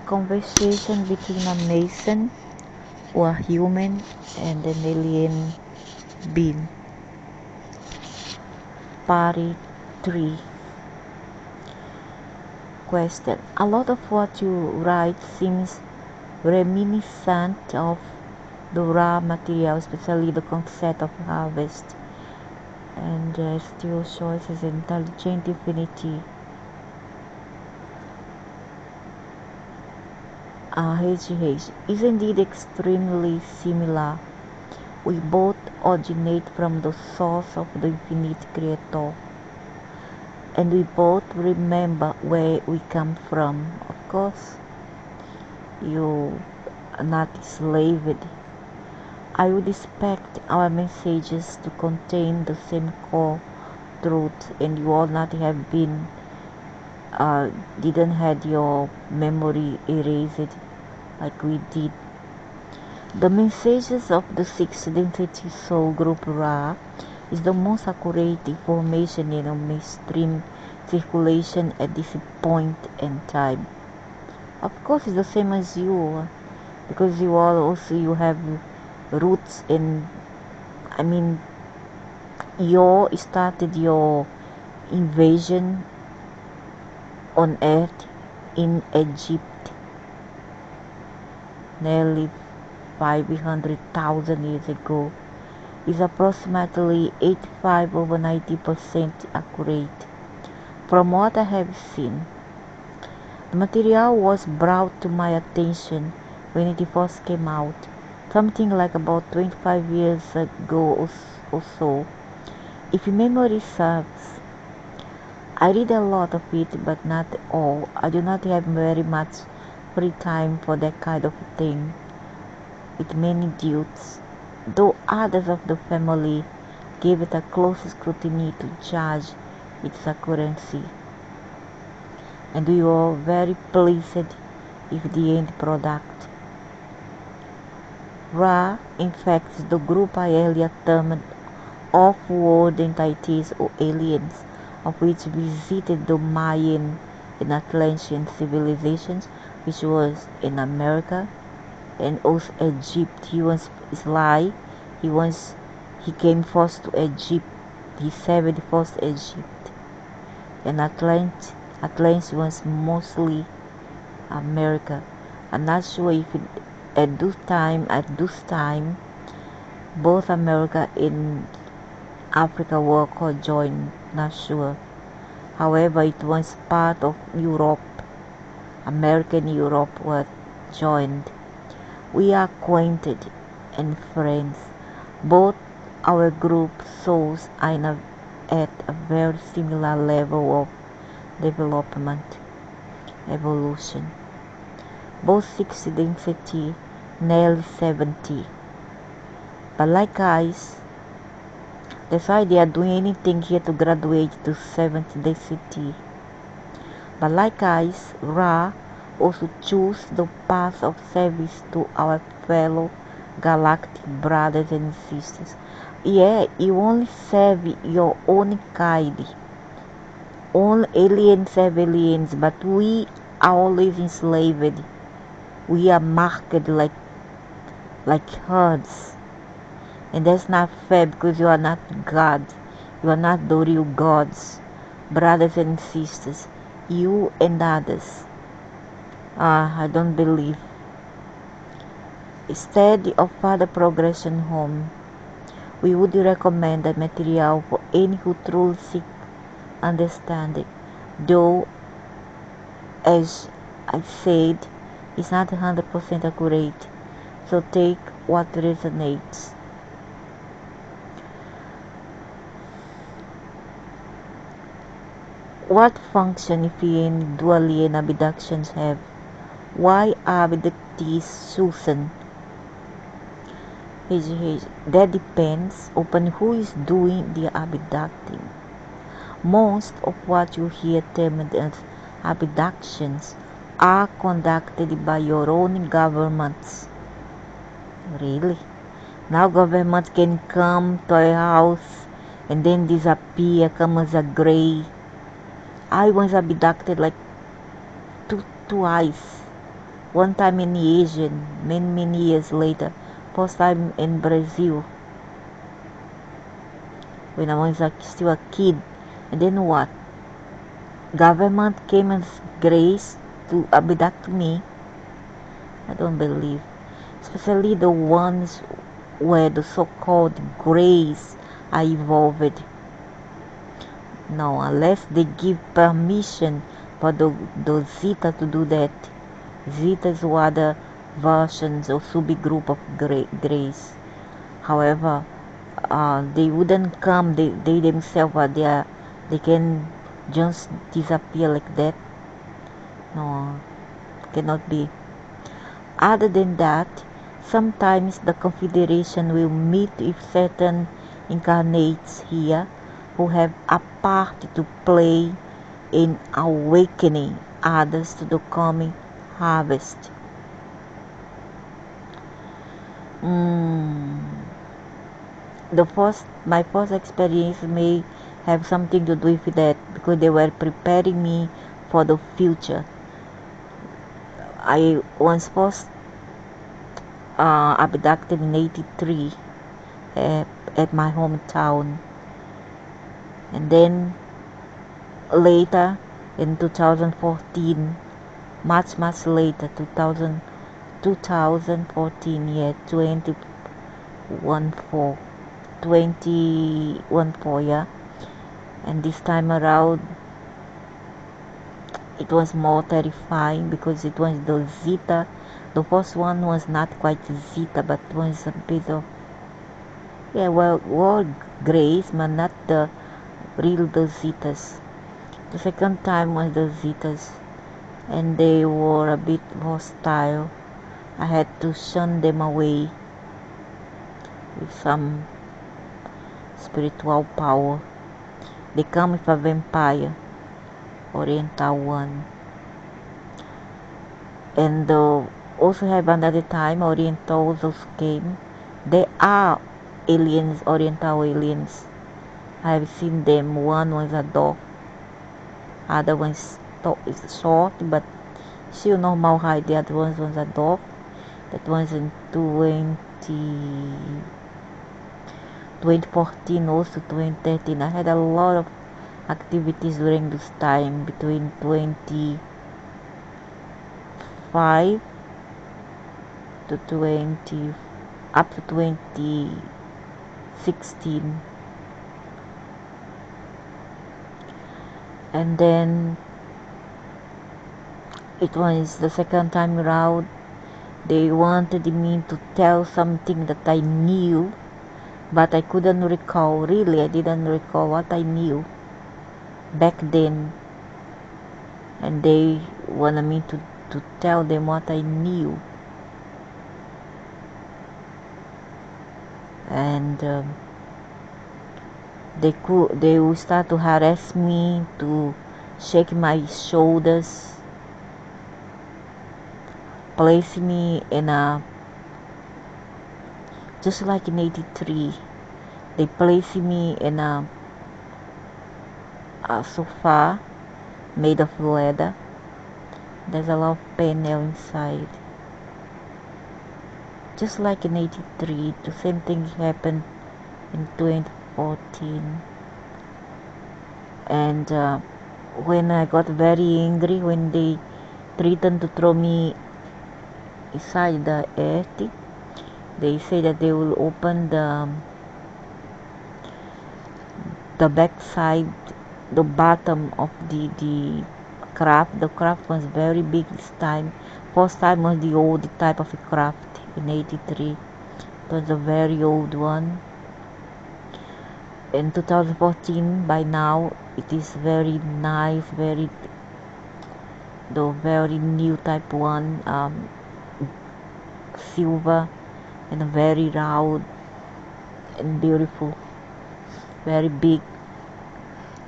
conversation between a mason or a human and an alien being. Part 3. Question. A lot of what you write seems reminiscent of the raw material, especially the concept of harvest and still shows as intelligent infinity. H is indeed extremely similar. We both originate from the source of the infinite creator, and we both remember where we come from. Of course, you are not enslaved. I would expect our messages to contain the same core truth, and you all not have been didn't had your memory erased like we did. The messages of the sixth density soul group Ra is the most accurate information in a mainstream circulation at this point in time. Of course, it's the same as you, because you all also you have roots in. I mean, you started your invasion on earth in Egypt nearly 500,000 years ago. Is approximately 85 over 90% accurate. From what I have seen, the material was brought to my attention when it first came out, something like about 25 years ago or so. If memory serves, I read a lot of it, but not all. I do not have very much free time for that kind of thing, with many duties, though others of the family gave it a close scrutiny to judge its accuracy, and we were very pleased with the end product. Ra, in fact, is the group I earlier termed off-world entities or aliens, of which visited the Mayan and Atlantean civilizations, which was in America, and also Egypt. He was sly. He came first to Egypt. He saved first Egypt, and Atlantis was mostly America. I'm not sure if at this time, both America and Africa were conjoined. Not sure. However, it was part of Europe. America and Europe were joined. We are acquainted and friends. Both our group souls are at a very similar level of development, evolution. Both 60 density, nearly 70. But like us, that's why they are doing anything here to graduate to 70 density. But like us, Ra also choose the path of service to our fellow galactic brothers and sisters. Yeah, you only serve your own kind. All aliens serve aliens, but we are always enslaved. We are marked like herds. And that's not fair, because you are not God. You are not the real gods. Brothers and sisters, you and others. I don't believe. Instead of further progression home, we would recommend the material for any who truly seek understanding, though, as I said, it's not 100% accurate, so take what resonates. What function, if any, do alien abductions have? Why are abductees chosen? That depends upon who is doing the abducting. Most of what you hear termed as abductions are conducted by your own governments. Really? Now governments can come to a house and then disappear, come as a gray. I was abducted like twice. one time in Asia, many years later, first time in Brazil, when I was still a kid. And then what? Government came and grace to abduct me. I don't believe. Especially the ones where the so-called grace are involved. No, unless they give permission for the Zeta to do that. Zetas were the versions or subgroup of grace. However, they wouldn't come. They themselves are there. They can just disappear like that. No, cannot be. Other than that, sometimes the Confederation will meet with certain incarnates here who have a part to play in awakening others to the coming harvest. My first experience may have something to do with that, because they were preparing me for the future. I was first abducted in '83 at my hometown, and then later in 2014, much later, 2014, yeah, 2014, yeah. And this time around, it was more terrifying because it was the Zeta. The first one was not quite Zeta, but was a bit of, yeah, well, grace, but not the real the Zetas. The second time was the Zetas, and they were a bit hostile. I had to shun them away with some spiritual power. They come with a vampire, Oriental one. And also have another time, Orientals also came. They are aliens, Oriental aliens. I have seen them. One was a dog, other one is short, but still normal height. The other one was a dog. That was in 2014, also 2013. I had a lot of activities during this time, between 25 to 20 up to 2016. And then it was the second time around. They wanted me to tell something that I knew, but I couldn't recall. Really, I didn't recall what I knew back then. And they wanted me to tell them what I knew. And they would start to harass me, to shake my shoulders, place me in a, just like in '83, they place me in a sofa made of leather. There's a lot of panel inside. Just like in '83, the same thing happened in 2014. And when I got very angry, when they threatened to throw me inside the earth, they say that they will open the back side, the bottom of the craft. The craft was very big this time. First time was the old type of a craft in '83. It was a very old one. In 2014, by now, it is very nice, the very new type one, silver, and very round and beautiful, very big.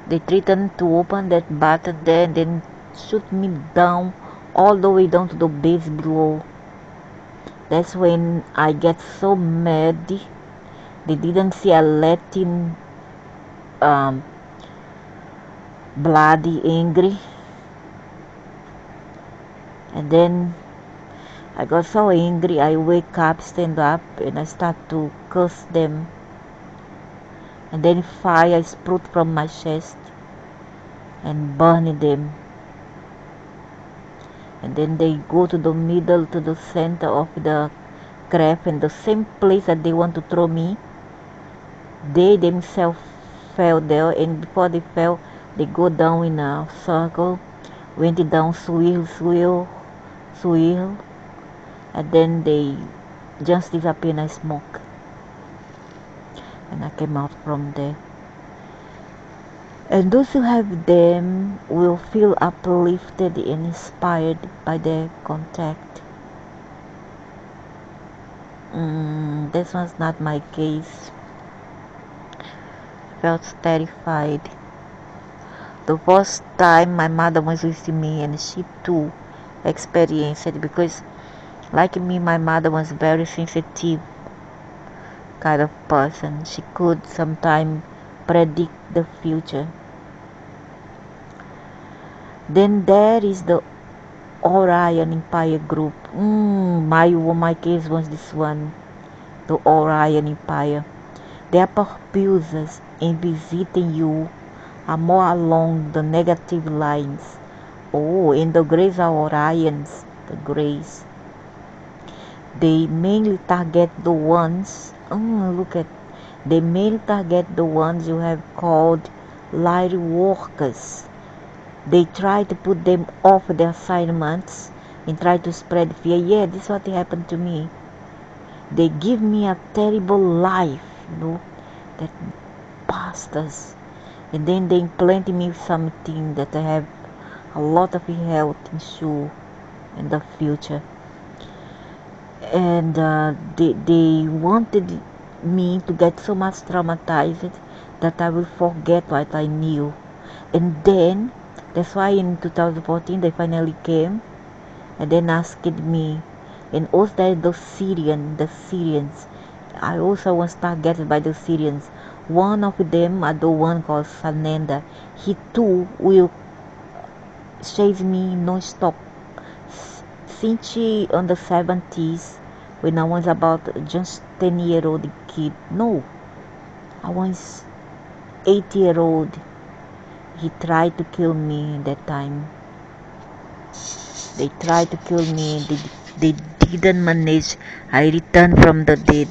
They threatened to open that button there and then shoot me down, all the way down to the base below. That's when I get so mad. They didn't see a Latin bloody angry. And then I got so angry, I wake up, stand up, and I start to curse them. And then fire sprout from my chest and burn them. And then they go to the middle, to the center of the craft, and the same place that they want to throw me, they themselves fell there, and before they fell, they go down in a circle, went down, swirl, and then they just disappear in a smoke. And I came out from there. And those who have them will feel uplifted and inspired by their contact. This was not my case. Felt terrified. The first time my mother was with me, and she too experienced it, because like me, my mother was very sensitive kind of person. She could sometimes predict the future. Then there is the Orion Empire group. My case was this one, the Orion Empire. Their purposes in visiting you are more along the negative lines. And the Greys are Orions, the Greys. They mainly target the ones, they mainly target the ones you have called light workers. They try to put them off their assignments and try to spread fear. Yeah, this is what happened to me. They give me a terrible life, that bastards. And then they implant me something that I have a lot of health issue in the future. And they wanted me to get so much traumatized that I will forget what I knew. And then that's why in 2014 they finally came and then asked me. And also the Syrians. I also was targeted by the Syrians. One of them, the one called Sananda, he too will chase me non-stop. Since on the 70s, when I was about just 10-year-old kid. No, I was 8-year-old. He tried to kill me that time. They tried to kill me. They didn't manage. I returned from the dead.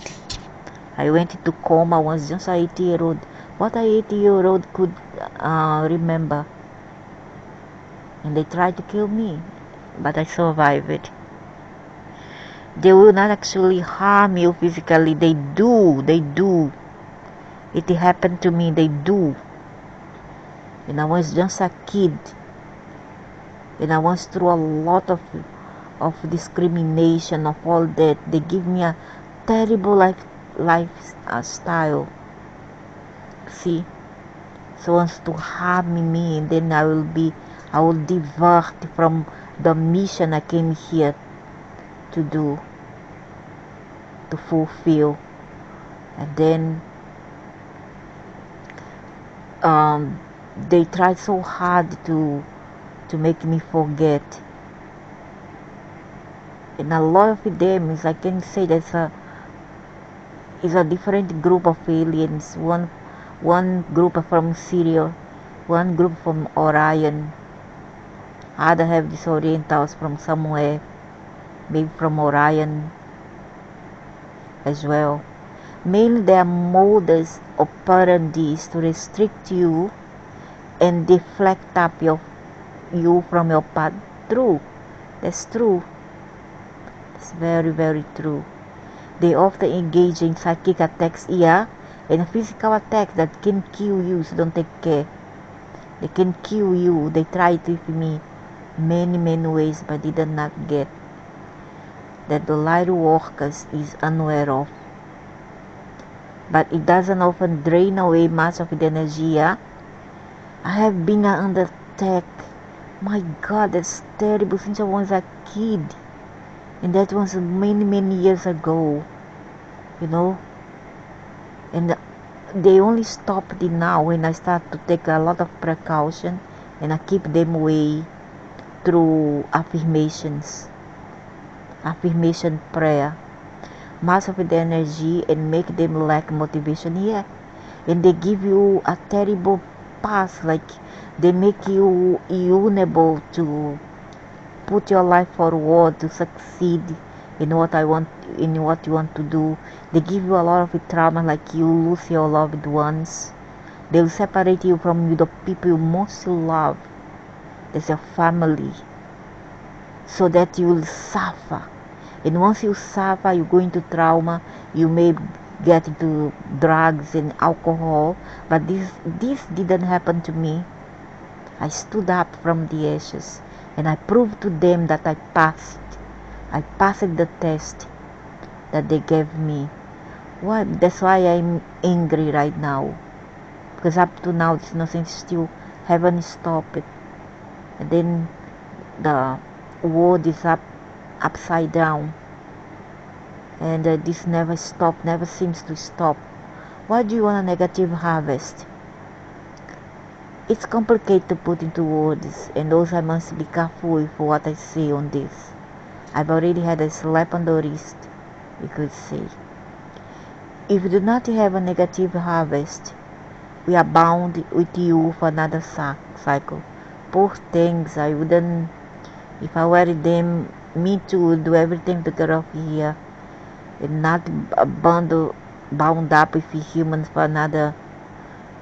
I went into coma. I was just an 80-year-old. What an 80-year-old could remember. And they tried to kill me, but I survived it. They will not actually harm you physically. They do. It happened to me. They do. And I was just a kid. And I was through a lot of discrimination, of all that. They give me a terrible lifestyle. See? So wants to harm me, and then I will divert from the mission I came here to do, to fulfill. And then they tried so hard to make me forget. And a lot of them is, I can say, that's a different group of aliens. One group from Syria, one group from Orion. Other have these Orientals from somewhere, maybe from Orion as well. Mainly their modus operandi to restrict you and deflect up you from your path. True. That's true. It's very, very true. They often engage in psychic attacks, and physical attacks that can kill you, so don't take care. They can kill you. They tried to with me many, many ways, but did not get. That the light workers is unaware of. But it doesn't often drain away much of the energy. I have been under attack. My God, that's terrible since I was a kid. And that was many, many years ago. And they only stopped it now when I start to take a lot of precaution, and I keep them away through affirmations. affirmation prayer, much of the energy and make them lack motivation here. And they give you a terrible path, like they make you unable to put your life forward to succeed in what you want to do. They give you a lot of trauma, like you lose your loved ones. They will separate you from the people you most love. That's your family, so that you will suffer. And once you suffer, you go into trauma. You may get into drugs and alcohol. But this didn't happen to me. I stood up from the ashes, and I proved to them that I passed. I passed the test that they gave me. That's why I'm angry right now, because up to now this nothing still haven't stopped it. And then the world is upside down, and this never seems to stop. Why do you want a negative harvest? It's complicated to put into words, and also I must be careful with what I say on this. I've already had a slap on the wrist, you could say. If you do not have a negative harvest, we are bound with you for another cycle. Poor things, I wouldn't, if I were them, me too, do everything to get off here and not bound up with humans for another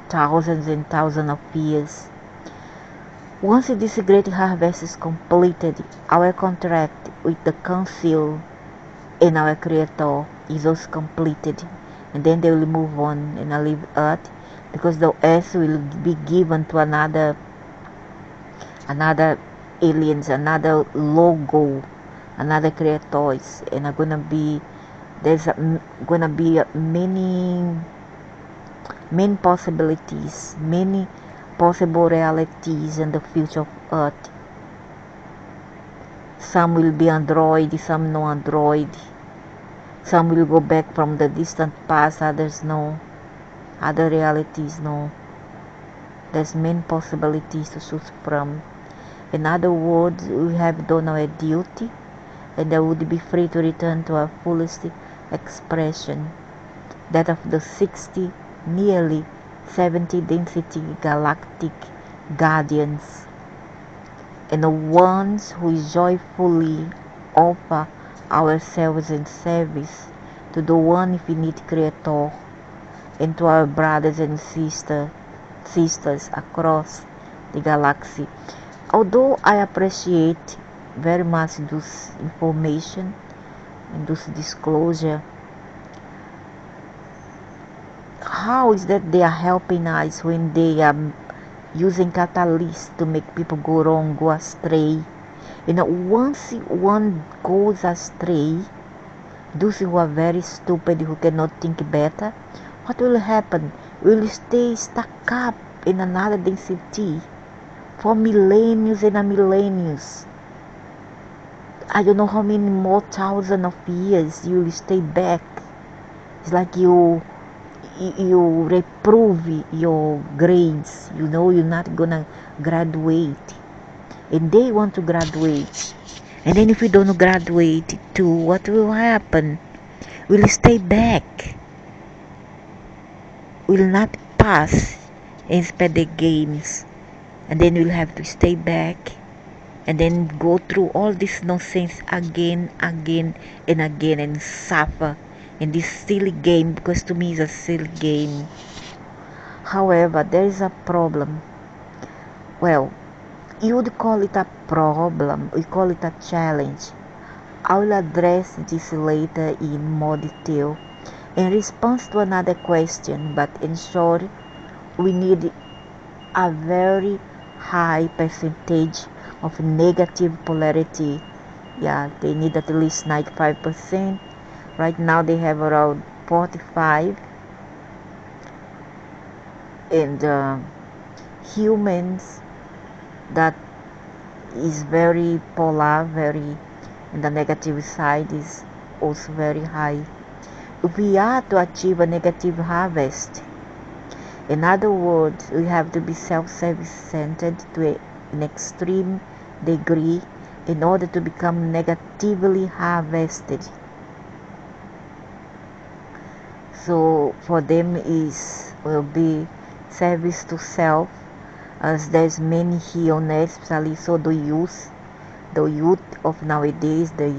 thousands and thousands of years. Once this great harvest is completed, our contract with the council and our creator is also completed, and then they will move on and leave earth, because the earth will be given to another aliens, another logo, another creators, and there's gonna be many possibilities, many possible realities in the future of earth. Some will be android, some no android, some will go back from the distant past, others no, other realities no. There's many possibilities to choose from. In other words, we have done our duty, and I would be free to return to our fullest expression, that of the 60, nearly 70 density galactic guardians, and the ones who joyfully offer ourselves in service to the one infinite creator, and to our brothers and sisters across the galaxy. Although I appreciate very much this information and this disclosure, how is that they are helping us when they are using catalysts to make people go wrong, go astray? Once one goes astray, those who are very stupid, who cannot think better, what will happen? Will stay stuck up in another density for millenniums and millenniums. I don't know how many more thousands of years you will stay back. It's like you reprove your grades. You're not gonna graduate, and they want to graduate. And then if you don't graduate too, what will happen? We'll stay back. Will not pass and spend the games, and then we'll have to stay back and then go through all this nonsense again and again, and suffer in this silly game, because to me it's a silly game. However, there is a problem. Well, you would call it a problem, we call it a challenge. I will address this later in more detail in response to another question, but in short, we need a very high percentage of negative polarity. Yeah, they need at least 95%. Right now they have around 45, and humans that is very polar, very, and the negative side is also very high. If we are to achieve a negative harvest, in other words, we have to be self-centered to an extreme degree, in order to become negatively harvested. So for them will be service to self, as there's many here on earth, especially so the youth of nowadays, the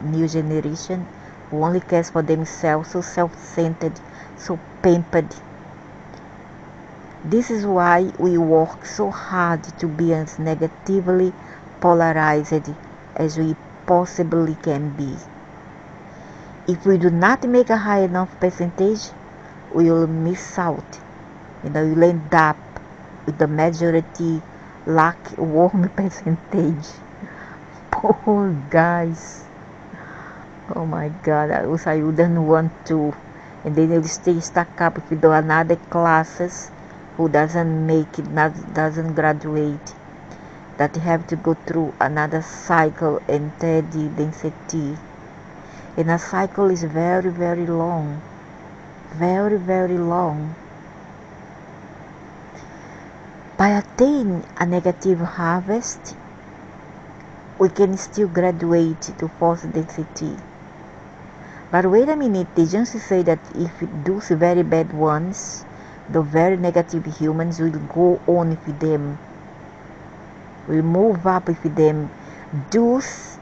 new generation, who only cares for themselves, so self-centered, so pampered. This is why we work so hard to be as negatively polarized as we possibly can be. If we do not make a high enough percentage, we will miss out. We'll end up with the majority lukewarm percentage. Poor guys. Oh my God, I wouldn't want to. And then you'll stay stuck up with another classes who doesn't make it, doesn't graduate, that have to go through another cycle and third density. And a cycle is very, very long. Very, very long. By attaining a negative harvest, we can still graduate to fourth density. But wait a minute, did you say that if those very bad ones, the very negative humans, will go on with them, will move up with them, those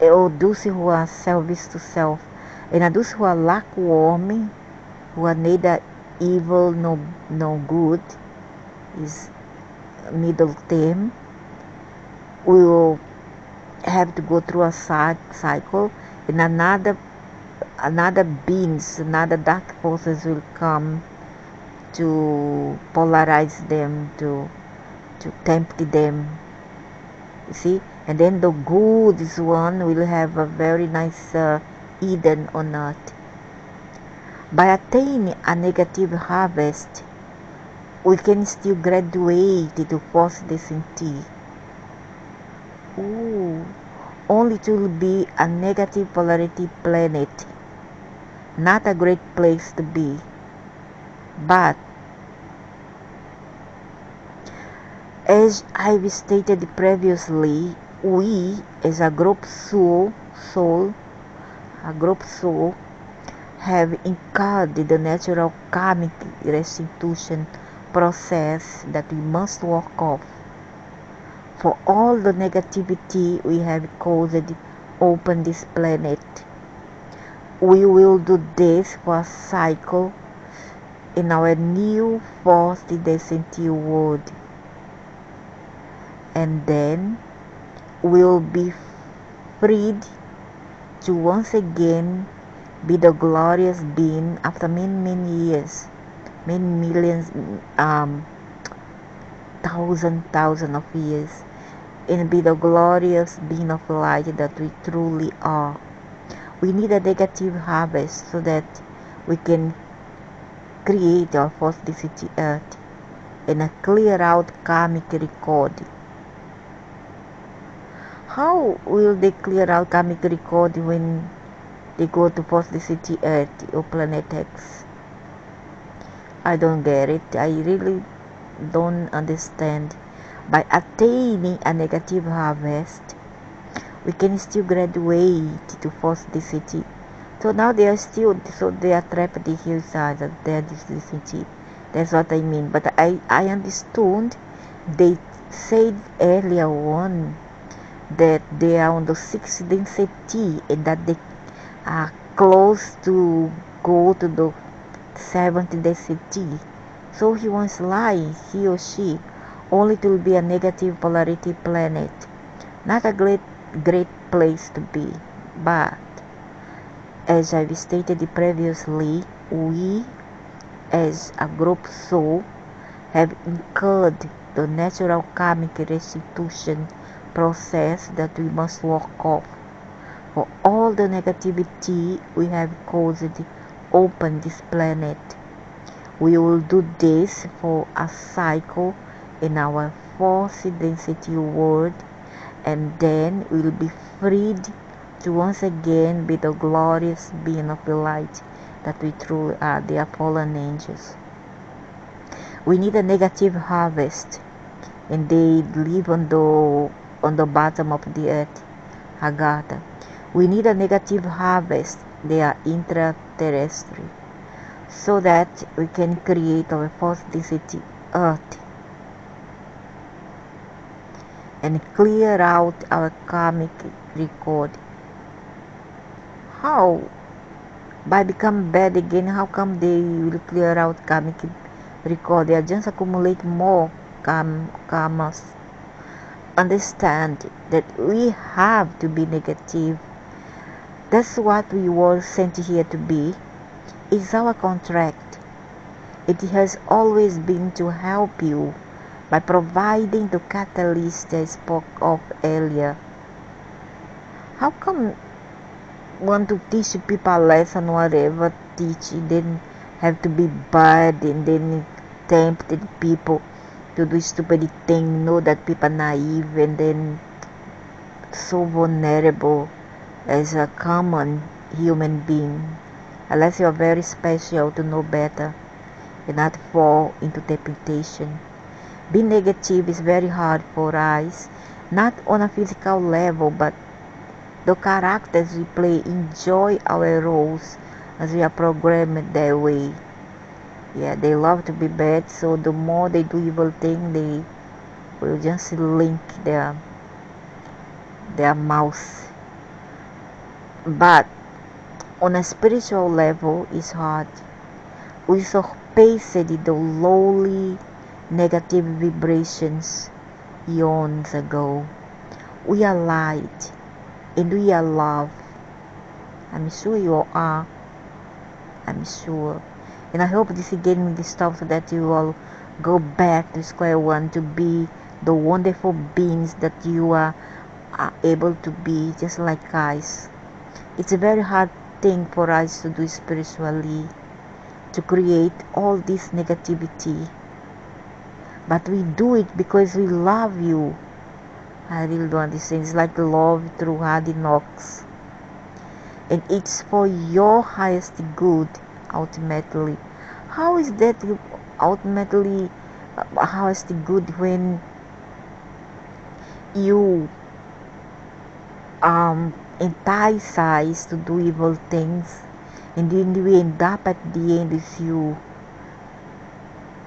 who are service to self, and those who are lukewarm, who are neither evil nor good, is middle term, will have to go through a cycle, and another beings, another dark forces will come to polarize them, to tempt them. You see, and then the good one will have a very nice Eden on earth. By attaining a negative harvest, we can still graduate to fourth density. Only it will be a negative polarity planet, not a great place to be. But as I've stated previously, we as a group soul, have incurred the natural karmic restitution process that we must work off for all the negativity we have caused upon this planet. We will do this for a cycle in our new fourth density world, and then we'll be freed to once again be the glorious being after many years, many millions, thousand of years, and be the glorious being of light that we truly are. We need a negative harvest so that we can create our fourth density earth and clear out karmic record. How will they clear out karmic record when they go to fourth density earth or planet X? I don't get it. I really don't understand. By attaining a negative harvest, we can still graduate to fourth density. So now they are trapped here inside their density. That's what I mean. But I understood they said earlier on that they are on the sixth density and that they are close to go to the seventh density. So he once lied, he or she, only to be a negative polarity planet. Not a great place to be. But as I've stated previously, we as a group soul have incurred the natural karmic restitution process that we must work off for all the negativity we have caused upon this planet. We will do this for a cycle in our fourth density world, and then we will be freed to once again be the glorious being of the light that we truly are. They are fallen angels. We need a negative harvest, and they live on the on the bottom of the earth. Agatha. We need a negative harvest. They are intraterrestrial, so that we can create our fourth density earth and clear out our karmic record. How? By becoming bad again, how come they will clear out karmic record? They are just accumulate more karmas. Understand that we have to be negative. That's what we were sent here to be. It's our contract. It has always been to help you by providing the catalyst I spoke of earlier. How come want to teach people a lesson, whatever teach, then have to be bad and then tempted people to do stupid thing, know that people are naive and then so vulnerable as a common human being, unless you are very special to know better and not fall into temptation. Being negative is very hard for us, not on a physical level, but the characters we play enjoy our roles as we are programmed that way. Yeah, they love to be bad, so the more they do evil thing, they will just link their mouth. But on a spiritual level, it's hard. We surpassed the lowly negative vibrations eons ago. We are light and we are love. I'm sure you are. I'm sure. And I hope this again will stop so that you all go back to square one to be the wonderful beings that you are able to be, just like us. It's a very hard thing for us to do spiritually, to create all this negativity. But we do it because we love you. I really don't understand. It's like love through hardy knocks. And it's for your highest good, ultimately. How is that ultimately highest good when you entice us to do evil things, and then we end up at the end with you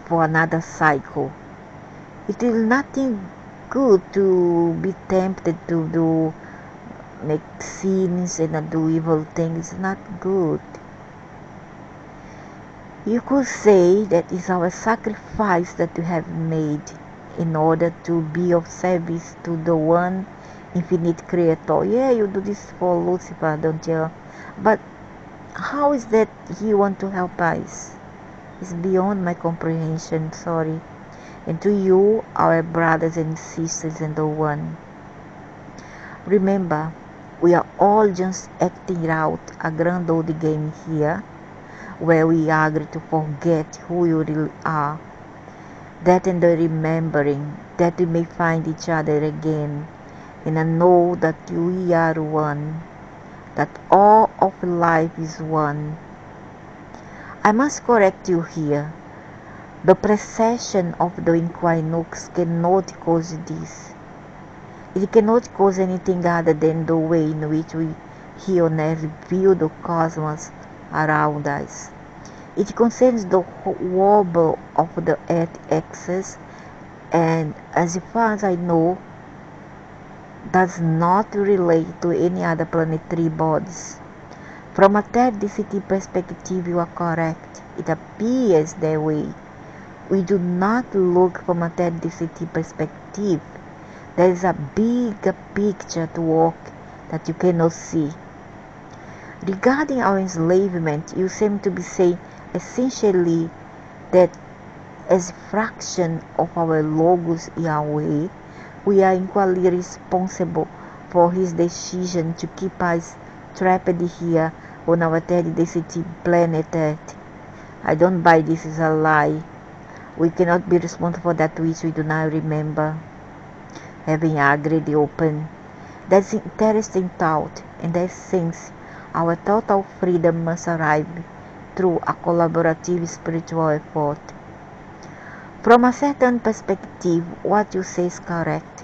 for another cycle? It is nothing good to be tempted to do make sins and do evil things. It's not good. You could say that is our sacrifice that we have made in order to be of service to the one infinite creator. Yeah, you do this for Lucifer, don't you? But how is that he want to help us? It's beyond my comprehension, sorry. And to you, our brothers and sisters in the one, remember, we are all just acting out a grand old game here, where we agree to forget who we really are. That and the remembering that we may find each other again, and I know that we are one, that all of life is one. I must correct you here. The precession of the equinox cannot cause this. It cannot cause anything other than the way in which we here on earth view the cosmos around us. It concerns the wobble of the earth axis, and as far as I know, does not relate to any other planetary bodies. From a third density perspective, you are correct. It appears that way. We do not look from a third density perspective. There is a bigger picture to walk that you cannot see. Regarding our enslavement, you seem to be saying essentially that as a fraction of our Logos Yahweh, we are equally responsible for his decision to keep us trapped here on our third density planet Earth. I don't buy this as a lie. We cannot be responsible for that which we do not remember, having agreed open. That's interesting thought, and that since our total freedom must arrive through a collaborative spiritual effort. From a certain perspective, what you say is correct.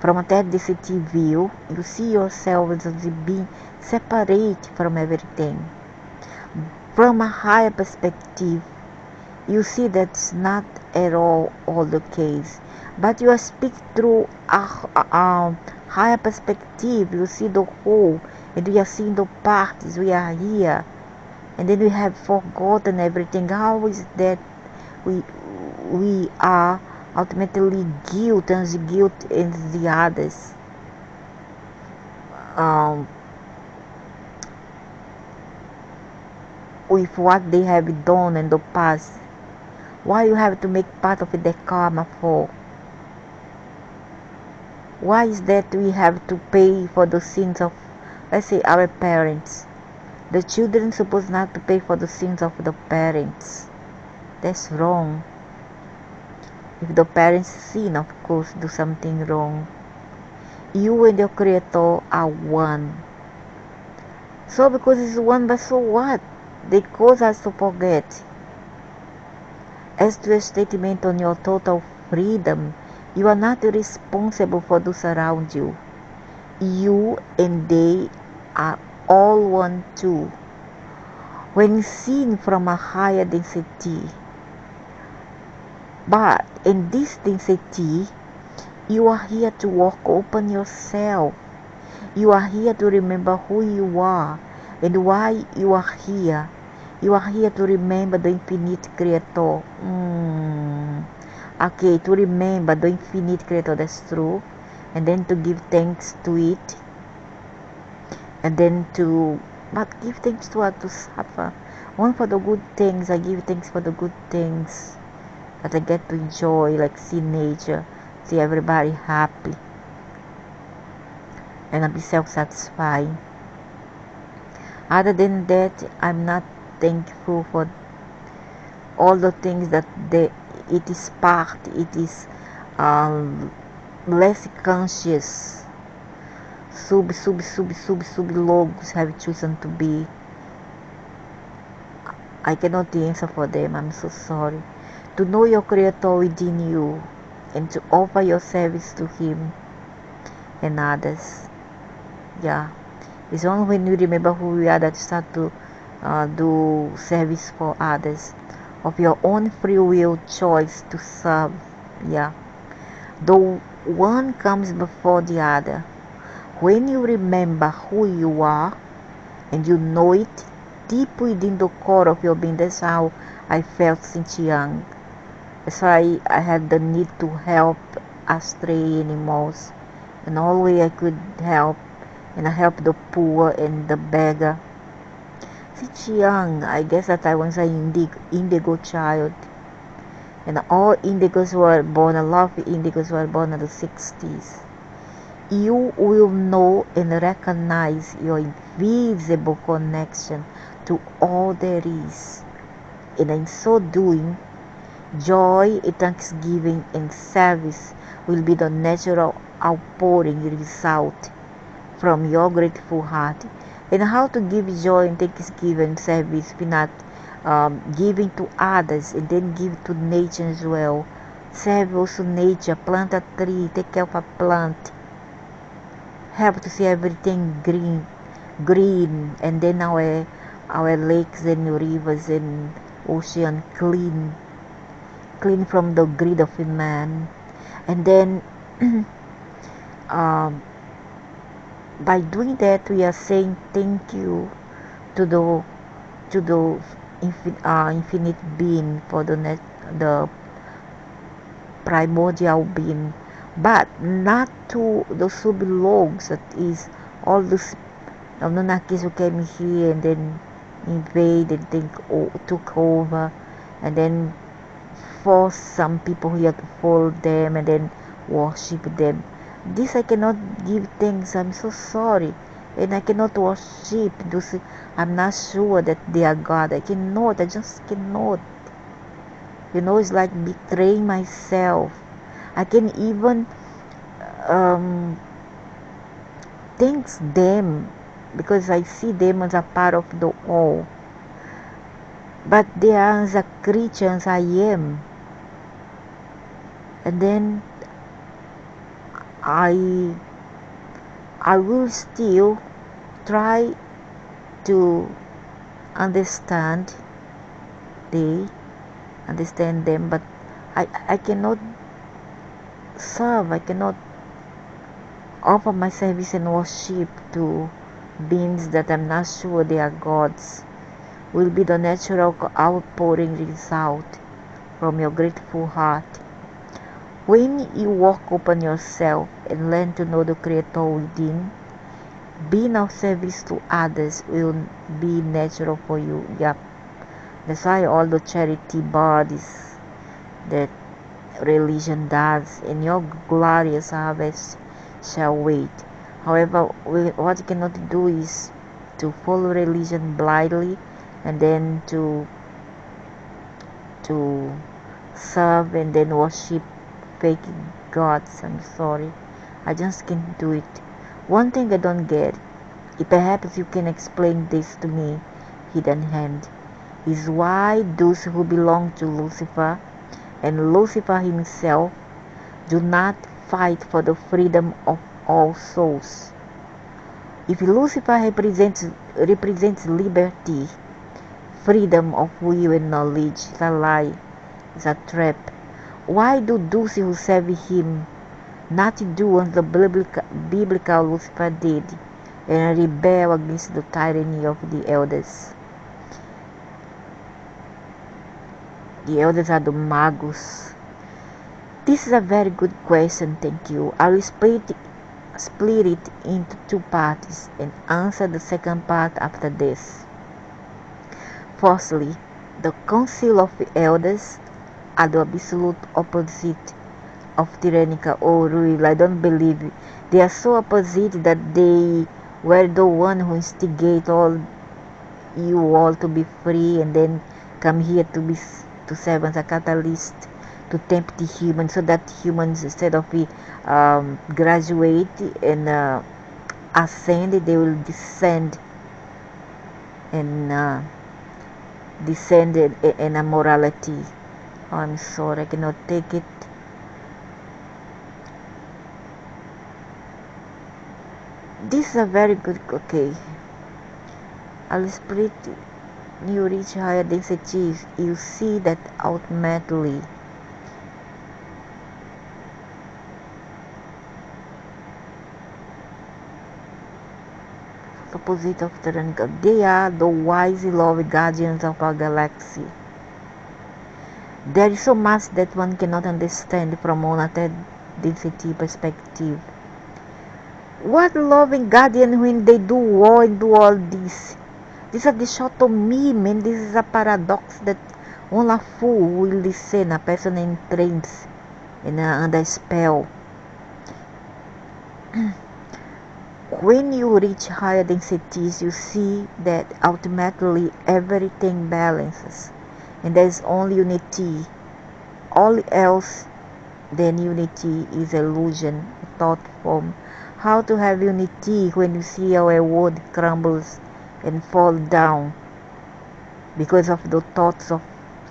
From a third density view, you see yourself as being separate from everything. From a higher perspective, you see that's not at all the case. But you are speaking through a higher perspective. You see the whole, and we are seeing the parts. We are here, and then we have forgotten everything. How is that we are ultimately guilt and the others? With what they have done in the past. Why you have to make part of the karma for? Why is that we have to pay for the sins of, let's say, our parents? The children supposed not to pay for the sins of the parents. That's wrong. If the parents sin, of course, do something wrong. You and your creator are one. So because it's one, but so what? They cause us to forget. As to a statement on your total freedom, you are not responsible for those around you. You and they are all one too. When seen from a higher density, but in this density, you are here to walk open yourself. You are here to remember who you are and why you are here. You are here to remember the infinite creator. Okay, to remember the infinite creator, that's true. And then to give thanks to it. And then but give thanks to what? To suffer. One for the good things, I give thanks for the good things that I get to enjoy, like see nature, see everybody happy. And I'll be self-satisfied. Other than that, I'm not thankful for all the things that it is part, it is less conscious sub logos have chosen to be. I cannot answer for them. I'm so sorry. To know your creator within you and to offer your service to him and others. Yeah. It's only when you remember who we are that you start to do service for others of your own free will choice to serve. Yeah. Though one comes before the other. When you remember who you are and you know it deep within the core of your being, that's how I felt since young. That's why I had the need to help astray animals. And all way I could help, and I help the poor and the beggar. Since young, I guess that I was an indigo child. And all indigos were born, a lot of indigos were born in the 60s. You will know and recognize your invisible connection to all there is. And in so doing, joy, thanksgiving, and service will be the natural outpouring result from your grateful heart. And how to give joy and thanksgiving and service if not giving to others and then give to nature as well. Serve also nature, plant a tree, take care of a plant. Help to see everything green, and then our lakes and rivers and ocean clean from the greed of a man. And then by doing that, we are saying thank you to the infinite being, for the primordial being, but not to the sub-logs, that is all those Anunnakis who came here and then invaded, took over, and then forced some people here to follow them and then worship them. This I cannot give thanks. I'm so sorry. And I cannot worship those. I'm not sure that they are God. I just cannot. It's like betraying myself. I can even thanks them because I see them as a part of the all. But they are as a creature as I am. And then I will still try to understand them, but I cannot serve, I cannot offer my service and worship to beings that I'm not sure they are gods. Will be the natural outpouring result from your grateful heart. When you walk upon yourself and learn to know the Creator within, being of service to others will be natural for you. Yep. That's why all the charity bodies that religion does in your glorious harvest shall wait. However, what you cannot do is to follow religion blindly and then to serve and then worship fake gods. I'm sorry, I just can't do it. One thing I don't get, if perhaps you can explain this to me, hidden hand, is why those who belong to Lucifer and Lucifer himself do not fight for the freedom of all souls. If Lucifer represents liberty, freedom of will and knowledge, is a lie, is a trap, why do those who serve him not do what the biblical Lucifer did and rebel against the tyranny of the elders? The elders are the magus. This is a very good question, thank you. I will split it into two parts and answer the second part after this. Firstly, the Council of the Elders are the absolute opposite of tyrannical or rule. I don't believe it. They are so opposite that they were the one who instigate all you all to be free and then come here to serve as a catalyst to tempt the humans, so that humans, instead of graduate and ascend, they will descend and descend in a morality. Oh, I'm sorry, I cannot take it. This is a very good, okay. I'll split. You reach higher densities, you see that ultimately opposite of tyrannical. They are the wise, loving guardians of our galaxy. There is so much that one cannot understand from one density perspective. What loving guardian when they do war and do all this? This is a dichotomy, man. This is a paradox that only a fool will listen, a person in trance and under spell. When you reach higher densities, you see that ultimately everything balances and there is only unity. All else than unity is illusion, a thought form. How to have unity when you see our world crumbles and fall down because of the thoughts of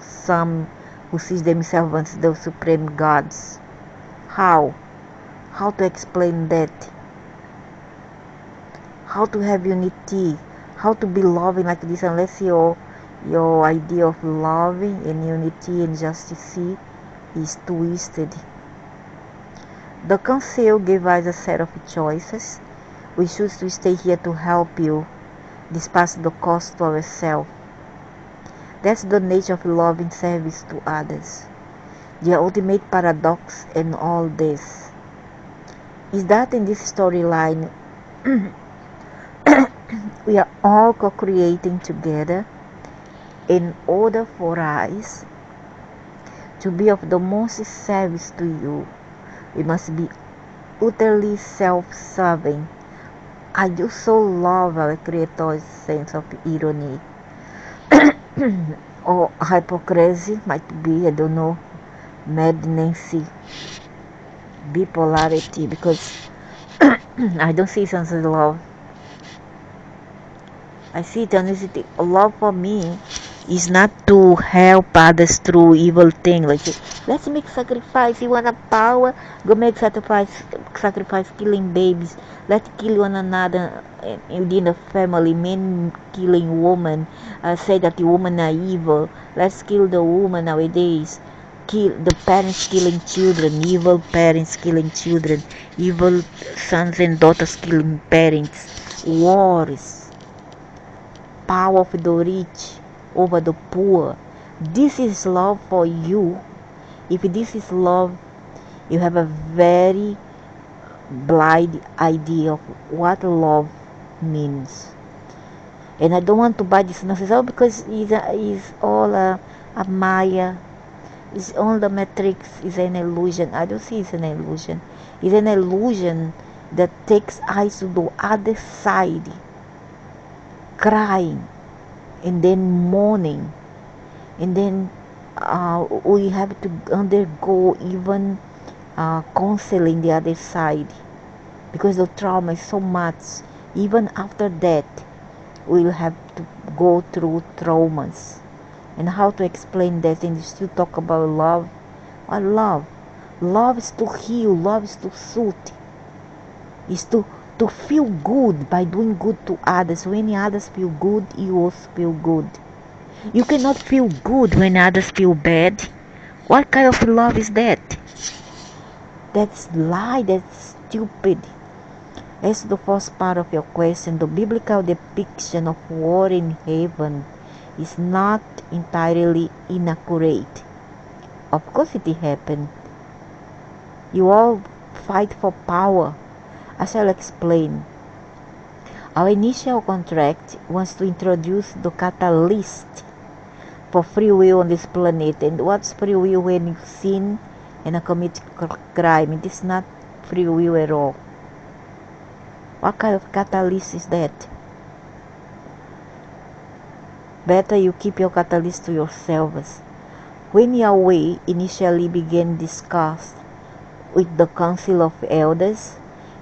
some who see themselves as the supreme gods? How to explain that? How to have unity? How to be loving like this unless your idea of loving and unity and justice is twisted? The council gave us a set of choices. We choose to stay here to help you, despite the cost to ourselves. That's the nature of loving service to others. The ultimate paradox in all this is that in this storyline, we are all co-creating together. In order for us to be of the most service to you, we must be utterly self-serving. I do so love our Creator's sense of irony or hypocrisy, might be, I don't know, madness, bipolarity, because I don't see sense of love. I see eternity. Love for me It's not to help others through evil thing. Like, let's make sacrifice. You want a power? Go make sacrifice killing babies. Let's kill one another within the family. Men killing women. Say that the women are evil. Let's kill the woman nowadays. Kill the parents killing children. Evil parents killing children. Evil sons and daughters killing parents. Wars. Power of the rich over the poor. This is love for you. If this is love, you have a very blind idea of what love means. And I don't want to buy this nonsense because it's all a Maya. It's all the matrix is an illusion. I don't see it's an illusion. It's an illusion that takes us to the other side, crying and then mourning, and then we have to undergo even counseling the other side because the trauma is so much. Even after that, we'll have to go through traumas. And how to explain that? And you still talk about love. What love? Love is to heal. Love is to soothe. Is to feel good by doing good to others. When others feel good, you also feel good. You cannot feel good when others feel bad. What kind of love is that? That's lie. That's stupid. As to the first part of your question, the biblical depiction of war in heaven is not entirely inaccurate. Of course it happened. You all fight for power. I shall explain. Our initial contract was to introduce the catalyst for free will on this planet. And what's free will when you sin and commit crime? It is not free will at all. What kind of catalyst is that? Better you keep your catalyst to yourselves. When Yahweh initially began discuss with the Council of Elders,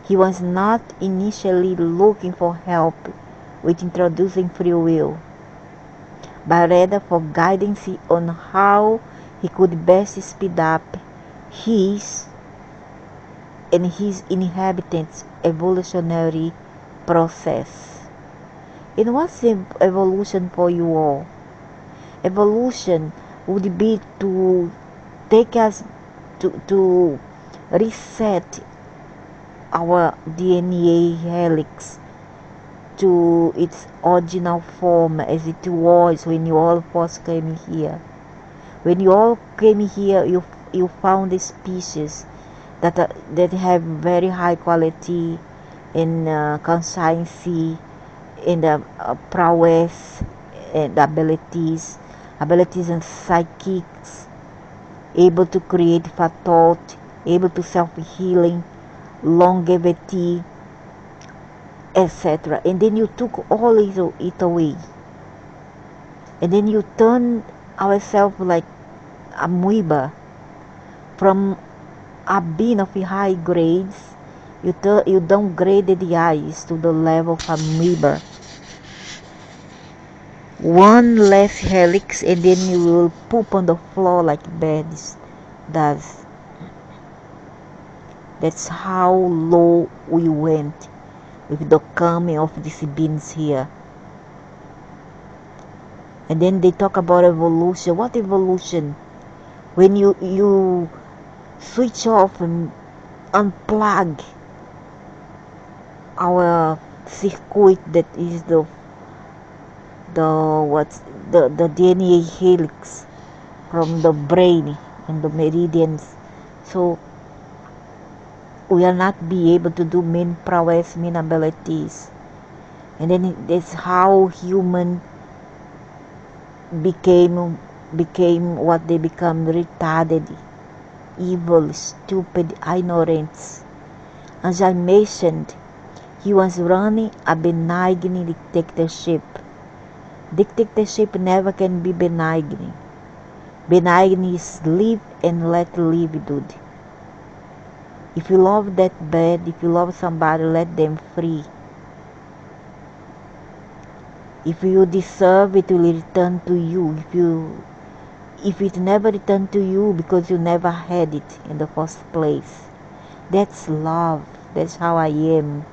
he was not initially looking for help with introducing free will, but rather for guidance on how he could best speed up his and his inhabitants' evolutionary process. And what's evolution for you all? Evolution would be to take us to reset our DNA helix to its original form as it was when you all first came here. When you all came here, you found a species that have very high quality in conscience, in the prowess and abilities and psychics, able to create for thought, able to self-healing, longevity, etc. And then you took all it away. And then you turn ourselves like amoeba from a being of high grades. You downgraded the eyes to the level of amoeba. One less helix and then you will poop on the floor like beds does. That's how low we went with the coming of these beings here. And then they talk about evolution. What evolution? When you switch off and unplug our circuit that is the DNA helix from the brain and the meridians, so we will not be able to do main prowess, main abilities. And then that's how human became what they become: retarded, evil, stupid, ignorance. As I mentioned, he was running a benign dictatorship. Dictatorship never can be benign. Benign is live and let live, dude. If you love that bad, if you love somebody, let them free. If you deserve, it will return to you. If it never returned to you because you never had it in the first place. That's love. That's how I am.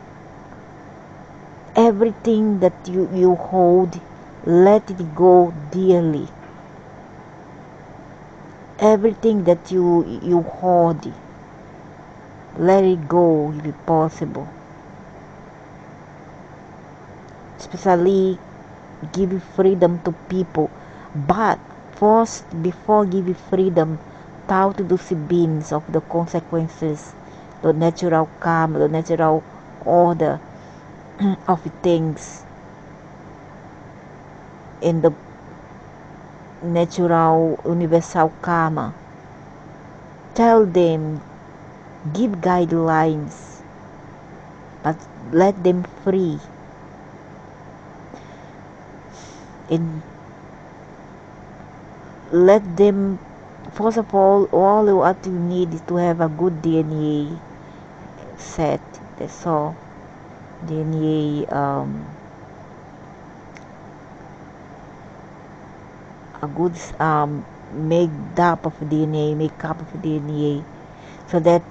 Everything that you hold, let it go dearly. Everything that you hold, let it go if possible. Especially give freedom to people. But first, before giving freedom, thought to the beings of the consequences, the natural karma, the natural order of things, in the natural universal karma. Tell them, give guidelines, but let them free. And let them, first of all what you need is to have a good DNA set. That's all. DNA, a good makeup of DNA, so that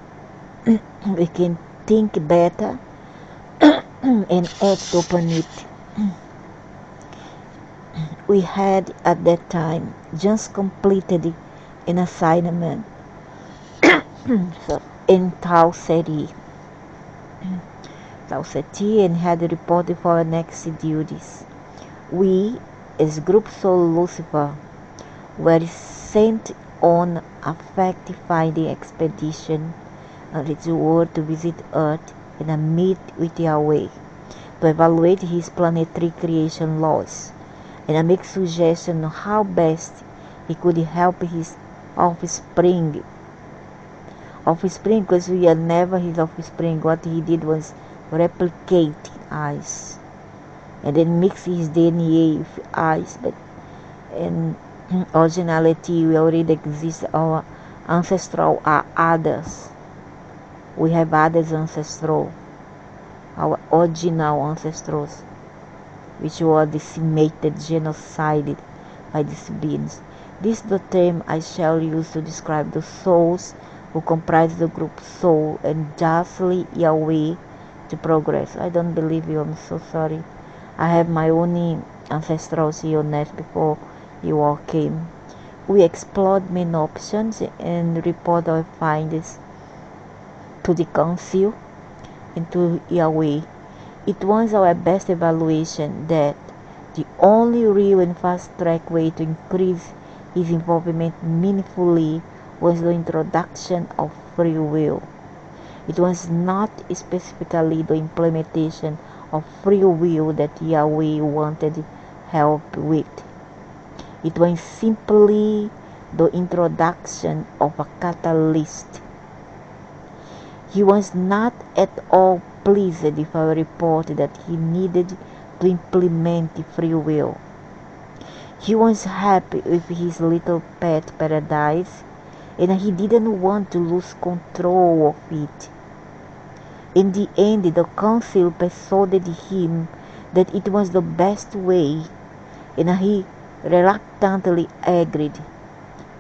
we can think better and act upon it. We had at that time just completed an assignment in Tau Ceti and had reported for our next duties. We, as Group Soul Lucifer, were sent on a fact-finding expedition on its world to visit Earth and meet with Yahweh, to evaluate his planetary creation laws and make suggestions on how best he could help his offspring, because we are never his offspring. What he did was replicate us and then mix his DNA with us, but in originality we already exist. Our ancestral are others. We have others ancestral, our original ancestors, which were decimated, genocided by these beings. This is the term I shall use to describe the souls who comprise the group soul and justly Yahweh to progress. I don't believe you, I'm so sorry. I have my own ancestrals here on earth before you all came. We explored many options and report our findings to the council and to Yahweh. It was our best evaluation that the only real and fast-track way to increase his involvement meaningfully was the introduction of free will. It was not specifically the implementation of free will that Yahweh wanted help with. It was simply the introduction of a catalyst. He was not at all pleased with our report that he needed to implement free will. He was happy with his little pet paradise, and he didn't want to lose control of it. In the end, the council persuaded him that it was the best way, and he reluctantly agreed.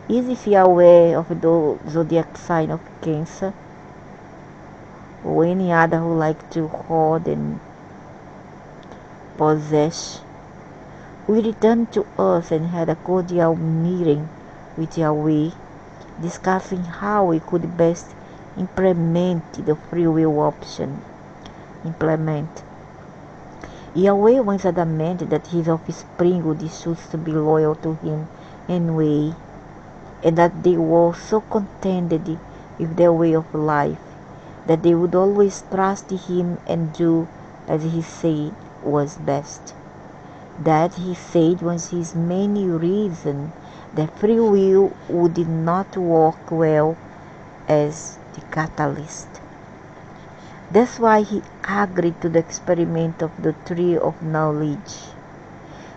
Is he aware of the zodiac sign of Cancer, or any other who like to hoard and possess? We returned to Earth and had a cordial meeting with Yahweh, discussing how we could best implement the free will option. Yahweh was adamant that his offspring would choose to be loyal to him anyway, and that they were so contented with their way of life that they would always trust him and do as he said was best. That, he said, was his main reason that free will would not work well as the catalyst. That's why he agreed to the experiment of the tree of knowledge.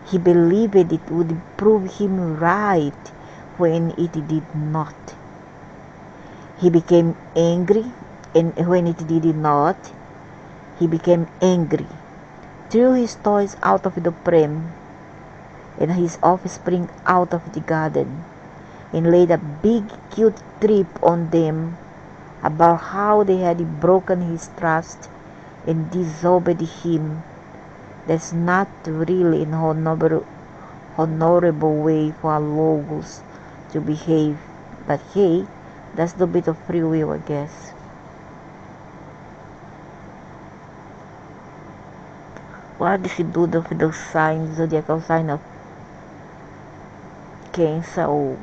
He believed it would prove him right when it did not. He became angry, and when it did not, he became angry. threw his toys out of the pram and his offspring out of the garden, and laid a big guilt trip on them about how they had broken his trust and disobeyed him. That's not really an honorable way for a logos to behave, but hey, that's the bit of free will, I guess. What does he do with those signs, zodiacal sign of Cancer or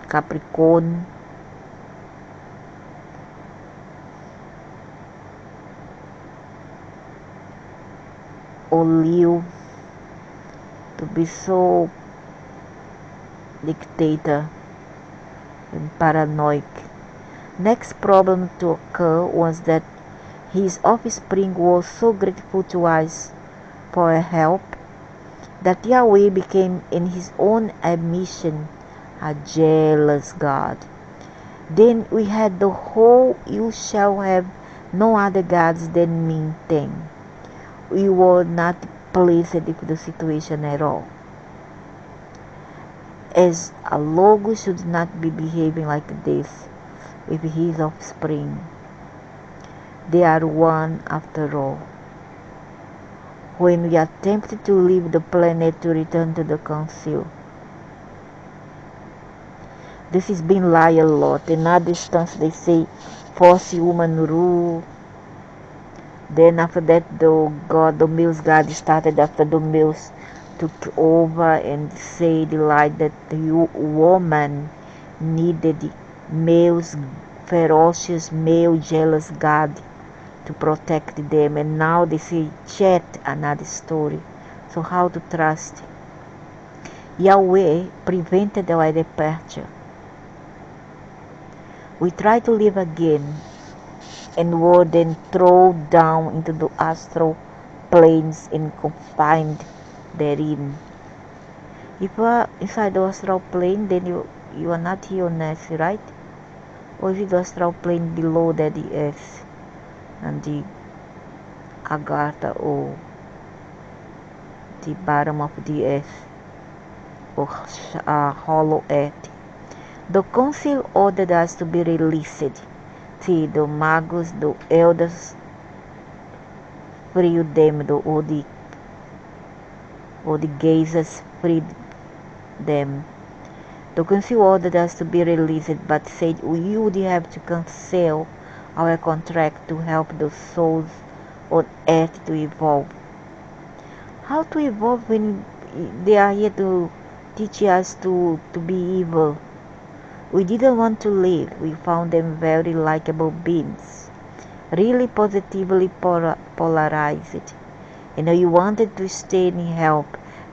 Capricorn? Or Leo, to be so dictator and paranoid. Next problem to occur was that his offspring was so grateful to us for help that Yahweh became, in his own admission, a jealous God. Then we had the whole "you shall have no other gods than me" thing. We were not pleased with the situation at all, as a logo should not be behaving like this with his offspring. They are one after all. When we attempted to leave the planet to return to the council, this has been lied a lot. In other instance, they say force human rule. Then after that, the males God started after the males took over and said like that the woman needed males, ferocious male jealous God to protect them, and now they say chat another story. So how to trust? Yahweh prevented our departure. We tried to live again and were then thrown down into the astral planes and confined therein. If you are inside the astral plane, then you are not here on earth, right? Or is it the astral plane below that the earth and the agartha, or the bottom of the earth, or hollow earth? The council ordered us to be released. See, the magos, the elders, freed them, or the gazers freed them. The council ordered us to be released, but said we would have to cancel our contract to help the souls on earth to evolve. How to evolve when they are here to teach us to be evil? We didn't want to leave. We found them very likable beings, really positively polarized. And we wanted to stay and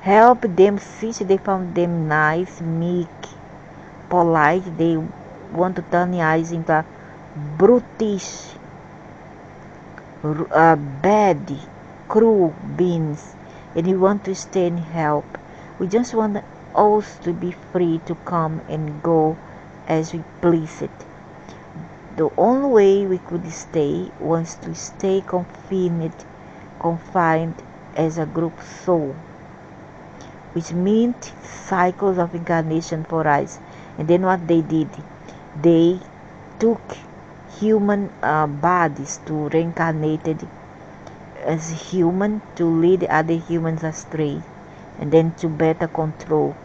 help them since they found them nice, meek, polite. They want to turn the eyes into a brutish, bad, cruel beings, and we want to stay and help. We just want us to be free to come and go as we please it. The only way we could stay was to stay confined as a group soul, which meant cycles of incarnation for us. And then what they did, they took human bodies to reincarnated as human to lead other humans astray, and then to better control,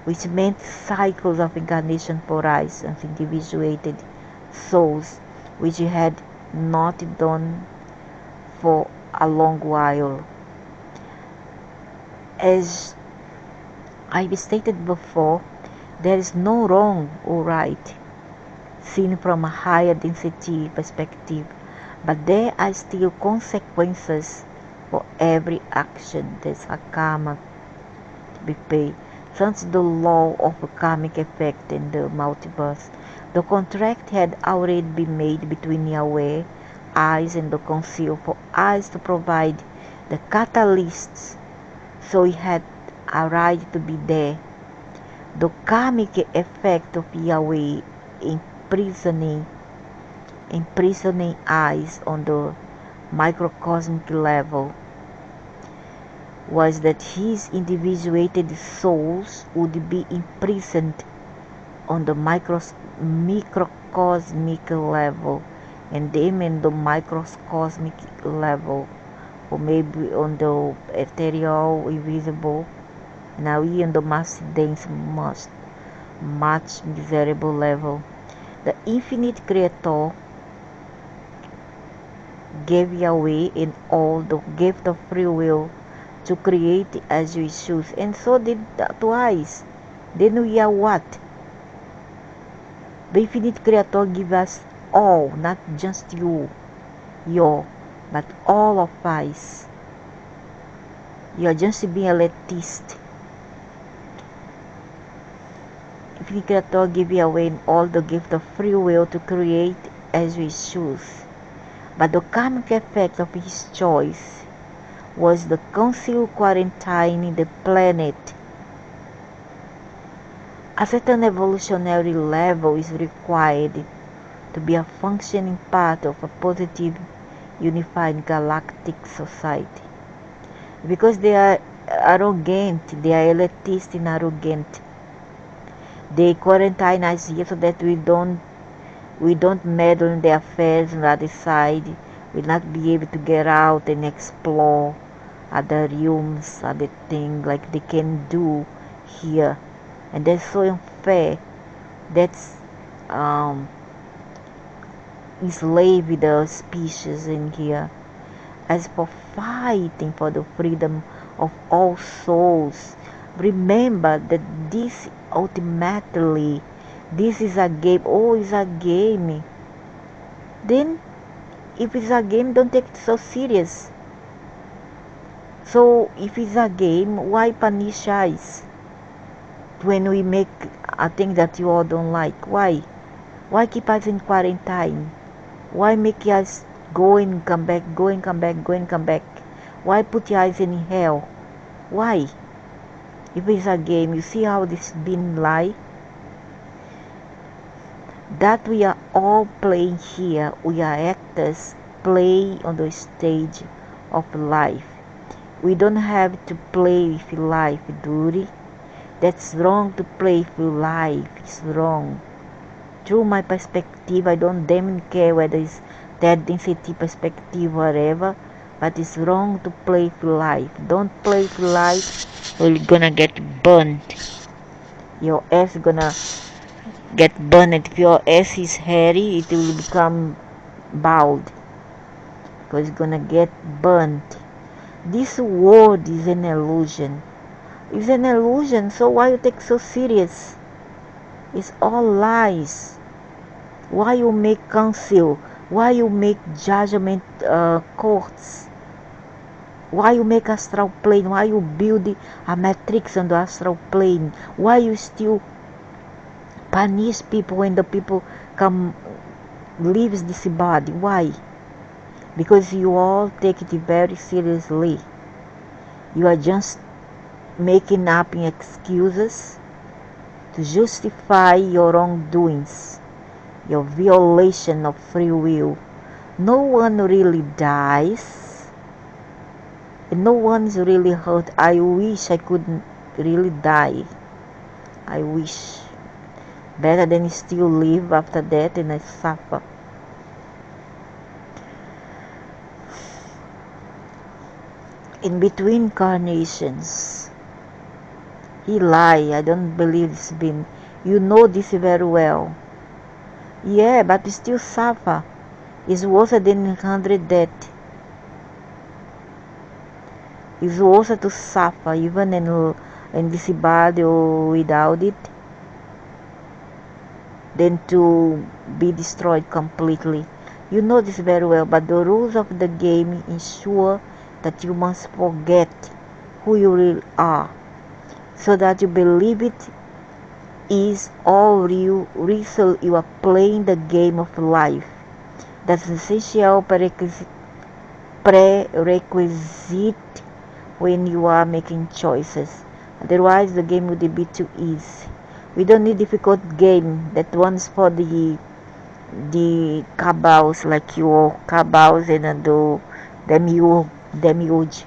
which meant cycles of incarnation for us as individuated souls, which we had not done for a long while. As I've stated before, there is no wrong or right seen from a higher density perspective, but there are still consequences for every action. There's a karma to be paid. Since the law of karmic effect in the multiverse, the contract had already been made between Yahweh, us, and the council for us to provide the catalysts, so he had a right to be there. The karmic effect of Yahweh imprisoning eyes on the microcosmic level was that his individuated souls would be imprisoned on the microcosmic level, and them in the microcosmic level, or maybe on the ethereal, invisible, now we in the mass dense, much miserable level. The infinite creator gave away in all the gift of free will to create as we choose, and so did twice. Then we are what? The infinite creator give us all, not just you, but all of us. You are just being a elitist. Infinite creator give away in all the gift of free will to create as we choose. But the karmic effect of his choice was the council quarantining the planet. A certain evolutionary level is required to be a functioning part of a positive, unified galactic society. Because they are arrogant, they are elitist and arrogant. They quarantine us here so that we don't meddle in their affairs on the other side. We'll not be able to get out and explore other realms, other things like they can do here. And that's so unfair. That's enslave the species in here. As for fighting for the freedom of all souls, remember that this ultimately, this is a game. Oh, it's a game. Then, if it's a game, don't take it so serious. So, if it's a game, why punish us when we make a thing that you all don't like? Why? Why keep us in quarantine? Why make us go and come back, go and come back, go and come back? Why put us in hell? Why? If it's a game, you see how this been lie? That we are all playing here, we are actors play on the stage of life. We don't have to play with life, duty. That's wrong to play with life, it's wrong. Through my perspective, I don't damn care whether it's that density perspective or whatever, but it's wrong to play with life. Don't play with life or you're gonna get burnt. Your ass gonna get burned. If your ass is hairy, it will become bald because it's gonna get burnt. This world is an illusion. It's an illusion, so why you take so serious? It's all lies. Why you make council? Why you make judgment courts? Why you make astral plane? Why you build a matrix on the astral plane? Why you still punish people when the people come leaves this body? Why? Because you all take it very seriously. You are just making up excuses to justify your wrongdoings, your violation of free will. No one really dies, and no one's really hurt. I wish I couldn't really die. I wish. Better than still live after that and I suffer. In between incarnations, he lie. I don't believe it's been. You know this very well. Yeah, but we still suffer. It's worse than 100 deaths. It's worse to suffer even in this body or without it than to be destroyed completely. You know this very well, but the rules of the game ensure that you must forget who you really are, so that you believe it is all real. So you are playing the game of life. That's an essential prerequisite when you are making choices. Otherwise, the game would be too easy. We don't need difficult game. That one's for the cabals like your cabals and demiurge.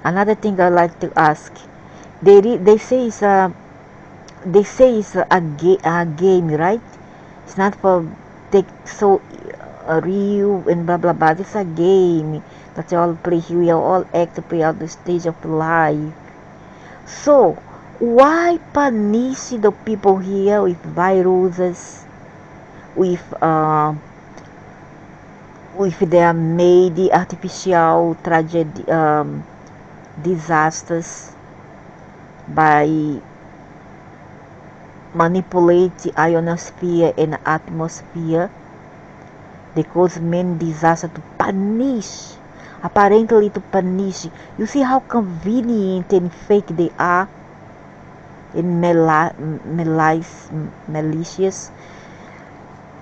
Another thing I like to ask, they say it's a game, right? It's not for take so real and blah blah blah. It's a game that you all play here. We all act to play out the stage of life. So why punish the people here with viruses, with their made artificial tragedy, disasters, by manipulate the ionosphere and atmosphere? They cause main disaster to punish, apparently to punish. You see how convenient and fake they are, and malicious.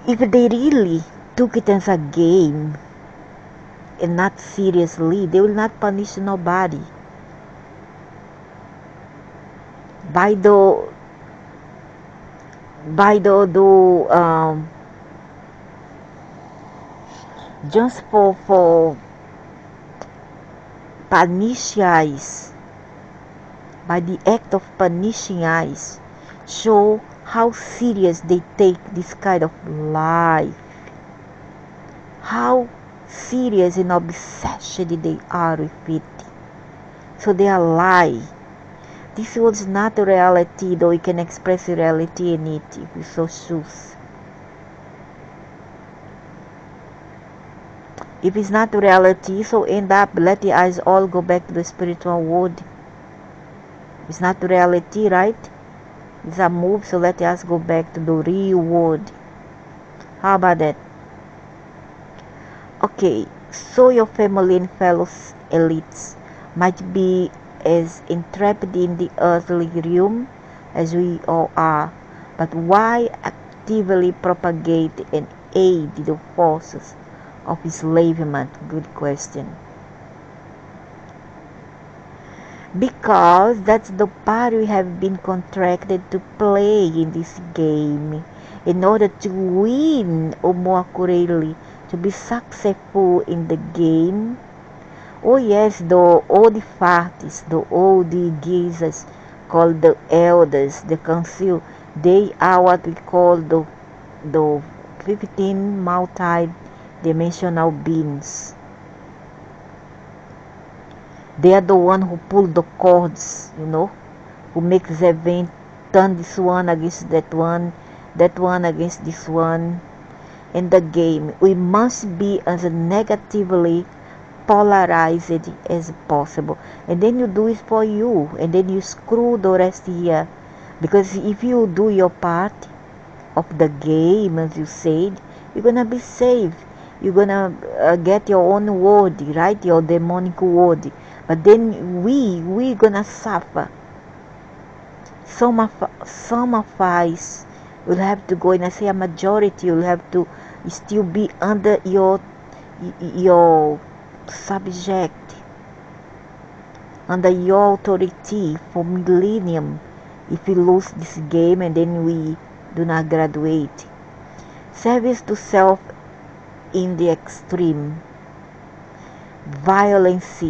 If they really took it as a game and not seriously, they will not punish nobody. By the just for punish eyes, by the act of punishing eyes, show how serious they take this kind of life, how serious and obsessed they are with it. So they are lie. This was not a reality, though we can express a reality in it if we so choose. If it's not reality, so end up let the eyes all go back to the spiritual world. It's not reality, right? It's a move, so let us go back to the real world. How about that? Okay, so your family and fellow elites might be as entrapped in the earthly realm as we all are, but why actively propagate and aid the forces of enslavement? Good question. Because that's the part we have been contracted to play in this game, in order to win, or more accurately, to be successful in the game. Oh yes, the old farties, the old geezers, called the elders, the council, they are what we call the 15 multi-dimensional beings. They are the one who pull the cords, who make the event, turn this one against that one against this one. In the game, we must be as negatively polarized as possible, and then you do it for you, and then you screw the rest here. Because if you do your part of the game, as you said, you're gonna be saved. You're gonna get your own world, right? Your demonic world. But then we gonna suffer. Some of us will have to go, and I say a majority will have to still be under your subject, under your authority for millennium, if we lose this game and then we do not graduate. Service to self in the extreme. Violence.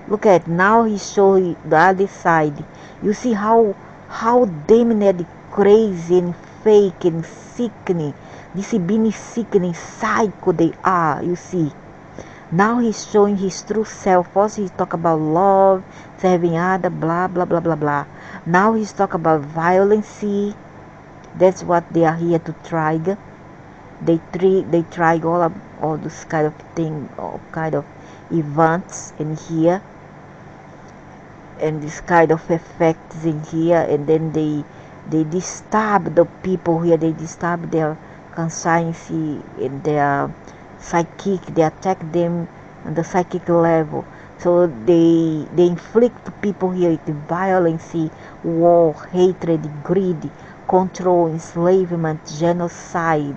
Look at now, he showing the other side. You see how damned crazy and fake and sickening, this being sickening psycho they are. You see, now he's showing his true self. First he talk about love, serving other, blah blah blah blah blah. Now he's talk about violence. That's what they are here to try. They try all this kind of thing, all kind of events in here, and this kind of effects in here, and then they disturb the people here. They disturb their conscience and their psychic. They attack them on the psychic level. So they inflict people here with violence, war, hatred, greed, control, enslavement, genocide,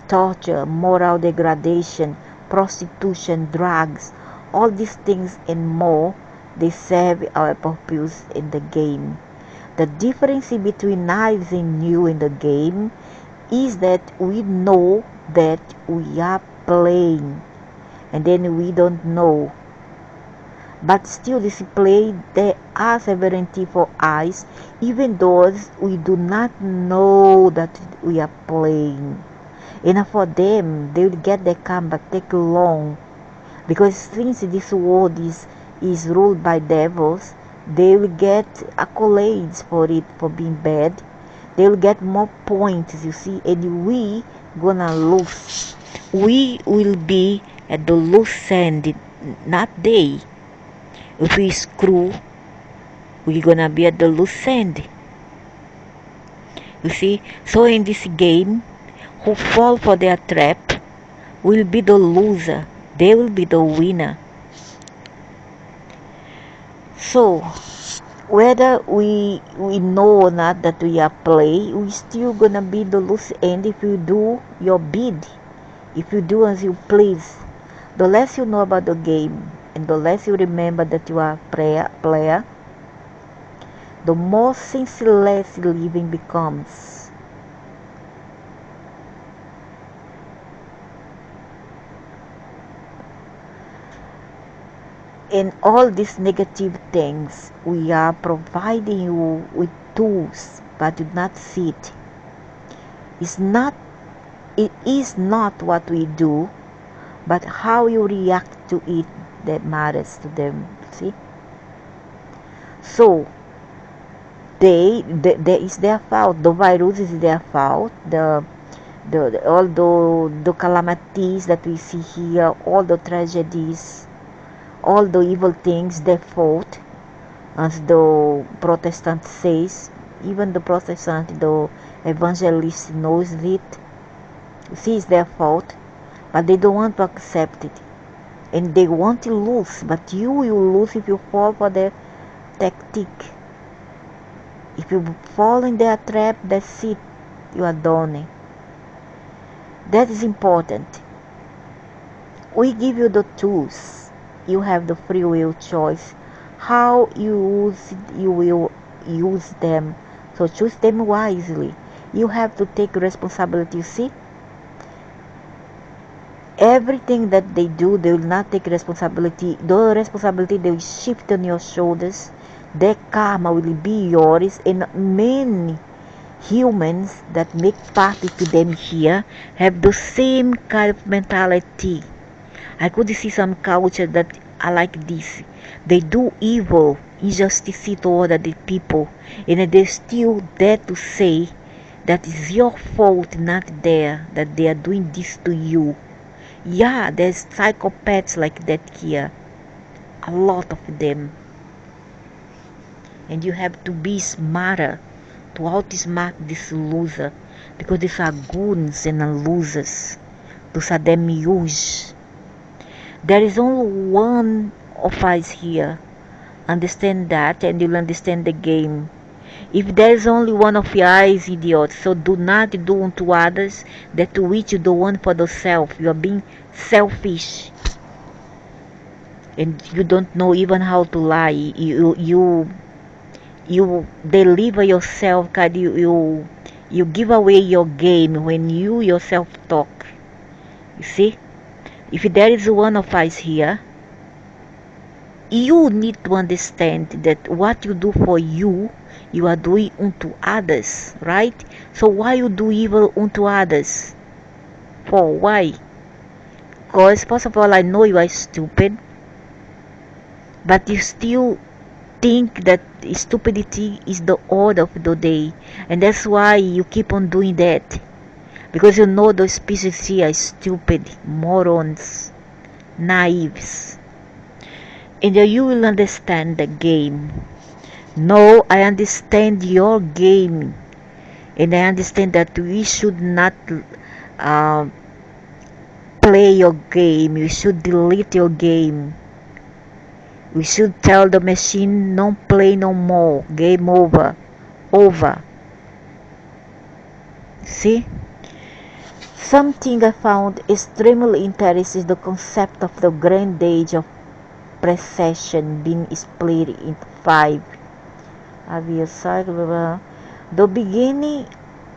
torture, moral degradation, prostitution, drugs, all these things and more. They serve our purpose in the game. The difference between knives and you in the game is that we know that we are playing, and then we don't know. But still this play, there are sovereignty for us, even though we do not know that we are playing. And for them, they will get their comeback take long, because since this world is ruled by devils, they will get accolades for it, for being bad. They will get more points, you see, and we gonna lose. We will be at the loose end, not they. If we screw, we're gonna be at the loose end. You see, so in this game, who fall for their trap will be the loser. They will be the winner. So whether we know or not that we are play, we still gonna be the loose end if you do your bid. If you do as you please. The less you know about the game, and the less you remember that you are a player, the more senseless living becomes. In all these negative things, we are providing you with tools, but do not see it. It is not what we do, but how you react to it that matters to them. See? So they is their fault. The virus is their fault. All the calamities that we see here, all the tragedies, all the evil things, their fault. As the Protestant says, even the Protestant, the evangelist knows it. See, it's their fault, but they don't want to accept it, and they want to lose. But you will lose if you fall for their tactic. If you fall in their trap, that's it. You are done. That is important. We give you the tools. You have the free will choice. How you will use them. So choose them wisely. You have to take responsibility. You see? Everything that they do, they will not take responsibility. The responsibility they will shift on your shoulders. Their karma will be yours, and many humans that make party to them here have the same kind of mentality. I could see some culture that are like this. They do evil, injustice toward other people, and they still dare to say that it's your fault, not theirs, that they are doing this to you. Yeah, there's psychopaths like that here. A lot of them. And you have to be smarter to outsmart this loser, because these are goons and losers. Those are them used. There is only one of us here. Understand that, and you'll understand the game. If there is only one of your eyes, idiot, so do not do unto others that which you don't want for yourself. You are being selfish, and you don't know even how to lie. You deliver yourself, God. You give away your game when you yourself talk. You see, if there is one of us here, you need to understand that what you do for you, you are doing unto others, right? So why you do evil unto others? For why? Because first of all, I know you are stupid, but you still think that stupidity is the order of the day, and that's why you keep on doing that, because you know those species here are stupid, morons, naives, and you will understand the game. No, I understand your game, and I understand that we should not play your game. You should delete your game. We should tell the machine, don't play no more. Game over. Over. See? Something I found extremely interesting is the concept of the grand age of precession being split into 5. The beginning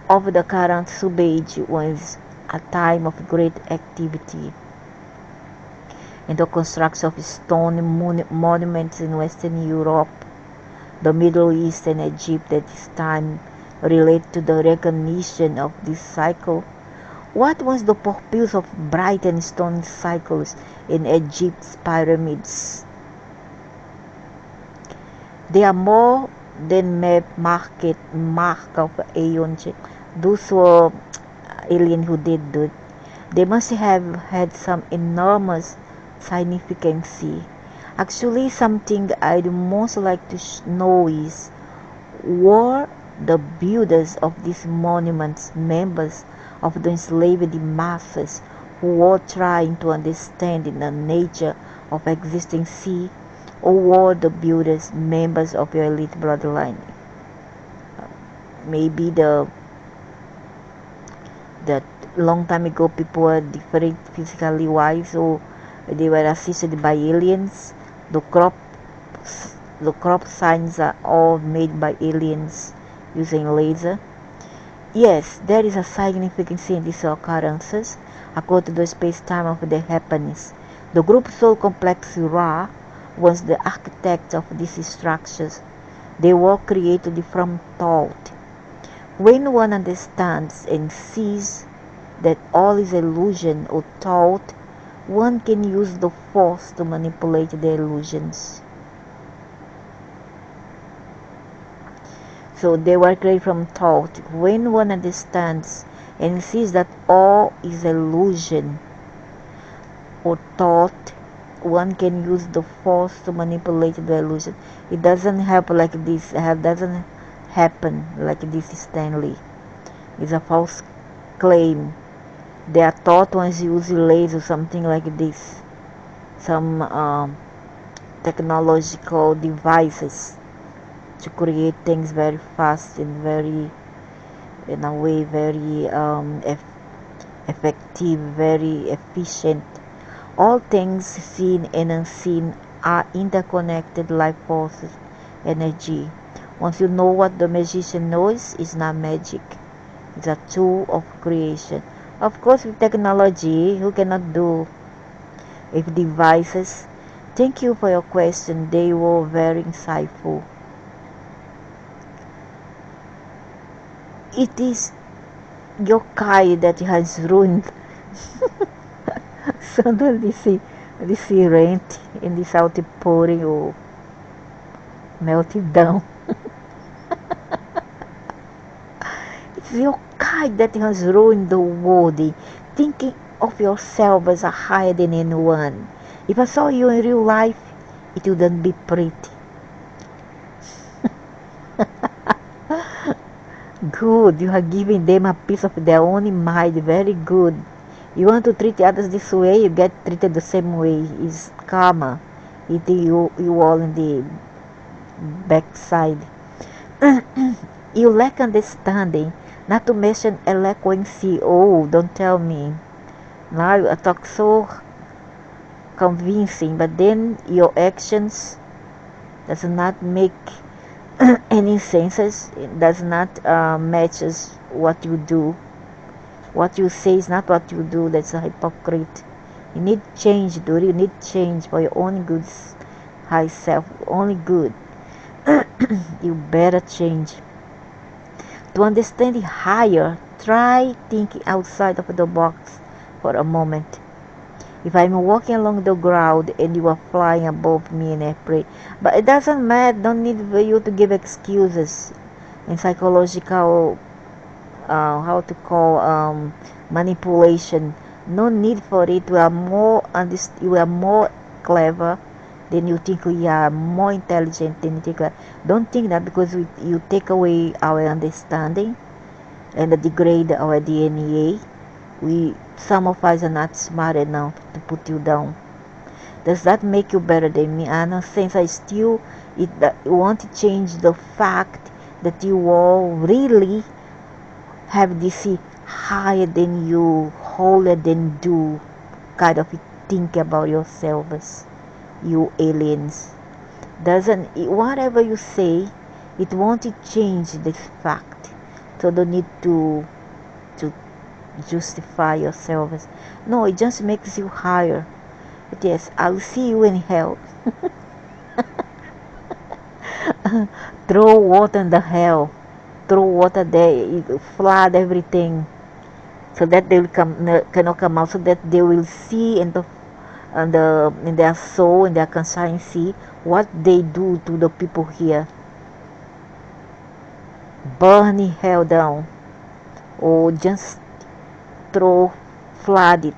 of the current sub-age was a time of great activity in the construction of stone monuments in Western Europe, the Middle East, and Egypt at this time relate to the recognition of this cycle. What was the purpose of bright and stone cycles in Egypt's pyramids? They are more than mark of aeon. Those were aliens who did that. They must have had some enormous significance. Actually, something I'd most like to know is, were the builders of these monuments members of the enslaved masses who were trying to understand the nature of existing sea, or were the builders members of your elite bloodline? Maybe that long time ago people were different physically wise, so they were assisted by aliens. The crop signs are all made by aliens using laser. Yes, there is a significance in these occurrences according to the space-time of their happenings. The group soul complex Ra was the architect of these structures. They were created from thought. When one understands and sees that all is illusion or thought, one can use the force to manipulate the illusions. So they were created from thought. When one understands and sees that all is illusion or thought, one can use the force to manipulate the illusion. It doesn't happen like this. Doesn't happen like this, Stanley. It's a false claim. They are taught once you use laser or something like this. Some technological devices to create things very fast and very, in a way, very effective, very efficient. All things seen and unseen are interconnected life forces, energy. Once you know what the magician knows, it's not magic. It's a tool of creation. Of course, with technology, who cannot do? With devices. Thank you for your question. They were very insightful. It is yokai that has ruined. Suddenly this rent in the south pouring or melted down. It's yokai that has ruined the world. Thinking of yourself as a higher than anyone. If I saw you in real life, it wouldn't be pretty. Good, you are giving them a piece of their own mind. Very good. You want to treat others this way, you get treated the same way. It's karma. It you all in the backside. You lack understanding, not to mention eloquency. Oh, don't tell me. Now I talk so convincing, but then your actions does not make any senses. It does not matches what you do. What you say is not what you do. That's a hypocrite. You need change, dude. You need change for your own good, high self. Only good. You better change. To understand it higher, try thinking outside of the box for a moment. If I'm walking along the ground and you are flying above me and I pray, but it doesn't matter. Don't need for you to give excuses in psychological, how to call, manipulation. No need for it. You are more clever than you think we are, more intelligent than you think we are. Don't think that because you take away our understanding and degrade our DNA, some of us are not smart enough to put you down. Does that make you better than me? I know, since I still want to change the fact that you all really have this higher than you, holier than do kind of think about yourselves, you aliens. Whatever you say, it won't change this fact. So don't need to justify yourselves. No, it just makes you higher. But yes, I'll see you in hell. Throw water in the hell. Throw water there, flood everything, so that they will cannot come out, so that they will see in their soul, in their conscience, see what they do to the people here. Burning hell down, or just throw, flood it.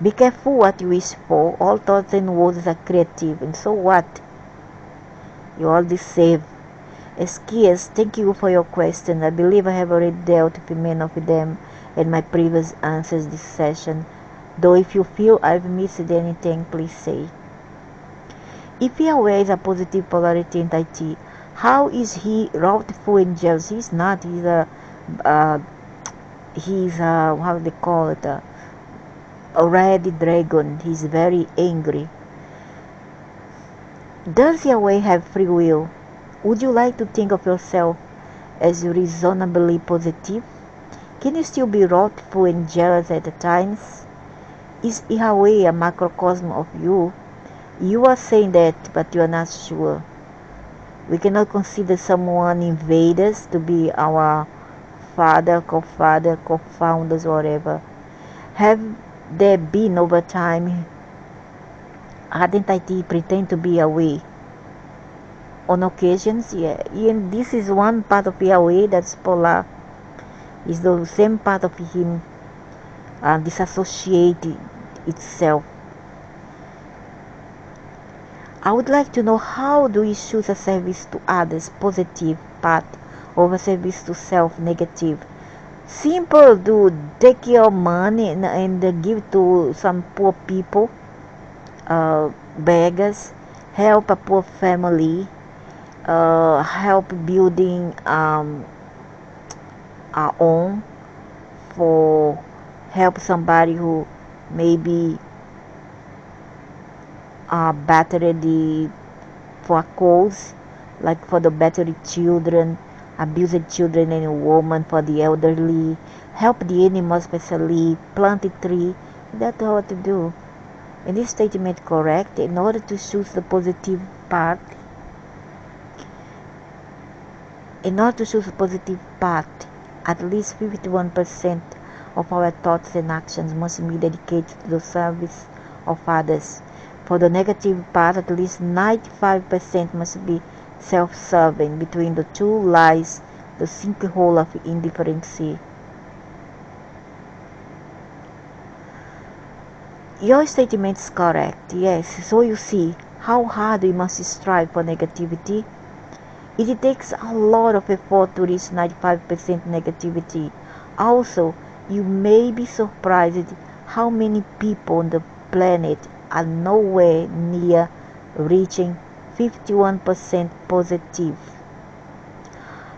Be careful what you wish for. All thoughts and words are creative, and so what? You all deserve. Skiers, thank you for your question. I believe I have already dealt with many of them in my previous answers this session. Though if you feel I've missed anything, please say. If Yahweh is a positive polarity entity, how is he wrathful and jealous? He's not. He's a how do they call it? A red dragon. He's very angry. Does Yahweh have free will? Would you like to think of yourself as reasonably positive? Can you still be wrathful and jealous at times? Is Yahweh a macrocosm of you? You are saying that, but you are not sure. We cannot consider someone invade us to be our father, co-founders, whatever. Have there been over time identity pretend to be Yahweh? On occasions, yeah. And this is one part of Yahweh that's polar. Is the same part of him disassociated itself. I would like to know, how do you choose a service to others, positive part, over service to self, negative? Simple, dude. Take your money and give to some poor people, beggars, help a poor family, help building our own, for help somebody who maybe better for a cause, like for the battered children, abused children and women, for the elderly, help the animals, especially plant a tree. That's what to do. Is this statement correct? In order to choose the positive part, at least 51% of our thoughts and actions must be dedicated to the service of others. For the negative part, at least 95% must be self-serving. Between the two lies the sinkhole of indifference. Your statement is correct, yes. So you see how hard we must strive for negativity. It takes a lot of effort to reach 95% negativity. Also, you may be surprised how many people on the planet are nowhere near reaching 51% positive.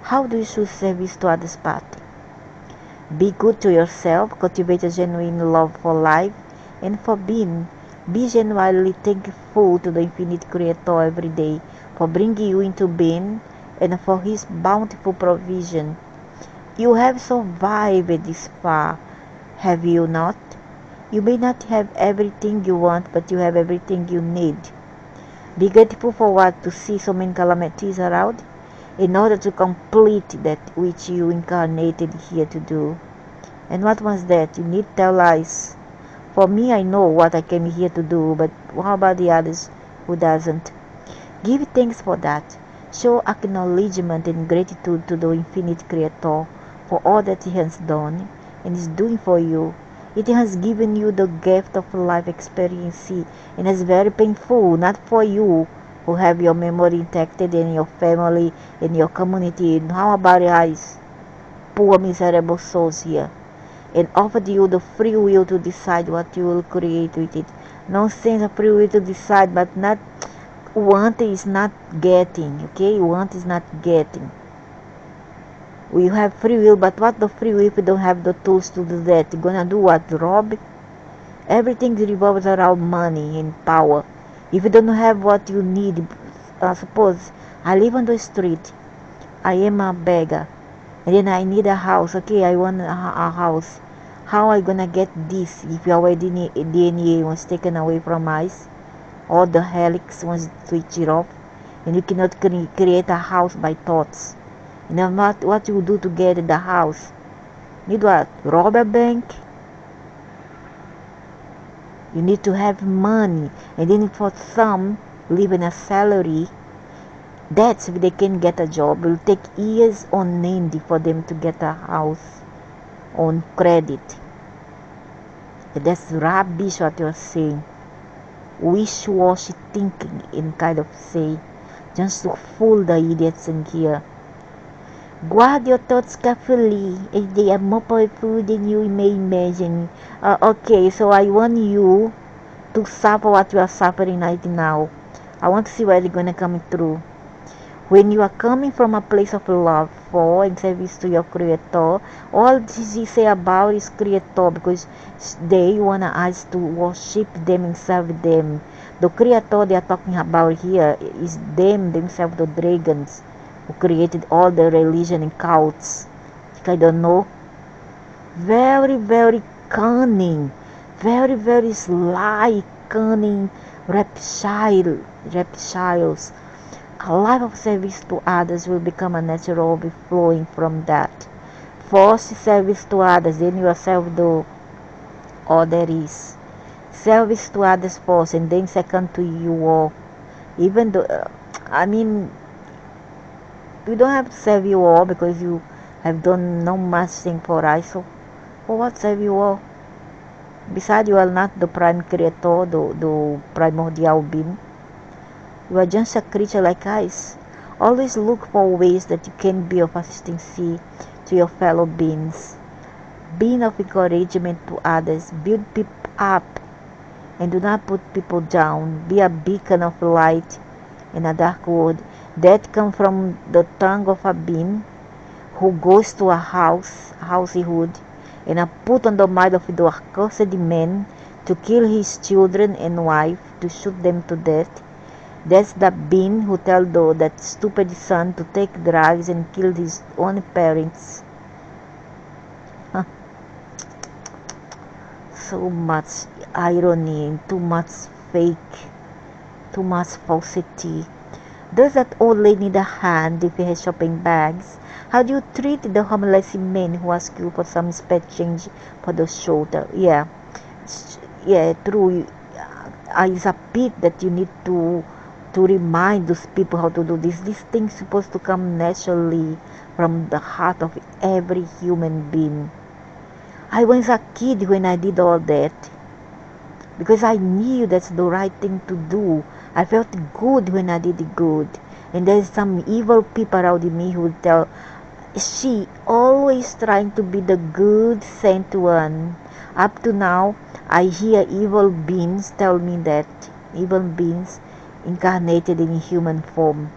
How do you choose service to others' party? Be good to yourself, cultivate a genuine love for life and for being. Be genuinely thankful to the infinite creator every day for bringing you into being and for his bountiful provision. You have survived this far, have you not? You may not have everything you want, but you have everything you need. Be grateful for what? To see so many calamities around, in order to complete that which you incarnated here to do. And what was that? You need tell lies. For me, I know what I came here to do, but how about the others who doesn't? Give thanks for that. Show acknowledgement and gratitude to the infinite creator for all that he has done and is doing for you. It has given you the gift of life experience, and it's very painful, not for you who have your memory intact in your family, in your community. And how about us, poor miserable souls here? And offered you the free will to decide what you will create with it. No sense of free will to decide, but not want is not getting, okay? Want is not getting. We have free will, but what the free will if we don't have the tools to do that? You're gonna do what? Rob? Everything revolves around money and power. If you don't have what you need, suppose I live on the street, I am a beggar, and then I need a house. Okay, I want a house. How are you gonna get this if your DNA was taken away from us? All the helix was switch it off, and you cannot create a house by thoughts. You know what you do to get the house? Need what? Rob a bank? You need to have money, and then for some living a salary, that's if they can get a job. It will take years on end for them to get a house on credit. That's rubbish what you're saying. Wish-washy thinking in kind of say, just to fool the idiots in here. Guard your thoughts carefully, as they are more powerful than you may imagine. Okay, so I want you to suffer what you are suffering right now. I want to see where you're gonna come through. When you are coming from a place of love for and service to your Creator, all this you say about is Creator, because they want us to worship them and serve them. The Creator they are talking about here is them themselves, the dragons, who created all the religion and cults. I don't know. Very, very cunning, very, very sly, cunning reptiles. A life of service to others will become a natural flowing from that. First, service to others, then yourself do all there is. Service to others first, and then second to you all. Even though, you don't have to serve you all because you have done no much thing for us. So, for what serve you all? Besides, you are not the prime creator, the primordial being. You are just a creature like us. Always look for ways that you can be of assistance to your fellow beings. Being of encouragement to others. Build people up and do not put people down. Be a beacon of light in a dark world. That comes from the tongue of a being who goes to a household, and put on the mind of the accursed man to kill his children and wife, to shoot them to death. That's the being who told that stupid son to take drugs and kill his own parents. Huh. So much irony, too much fake, too much falsity. Does that old lady need a hand if he has shopping bags? How do you treat the homeless man who asks you for some spare change for the shoulder? Yeah, true. It's a pit that you need to remind those people how to do this. These things supposed to come naturally from the heart of every human being. I was a kid when I did all that, because I knew that's the right thing to do. I felt good when I did it good. And there's some evil people around me who tell, she always trying to be the good saint one. Up to now, I hear evil beings tell me that. Evil beings incarnated in human form.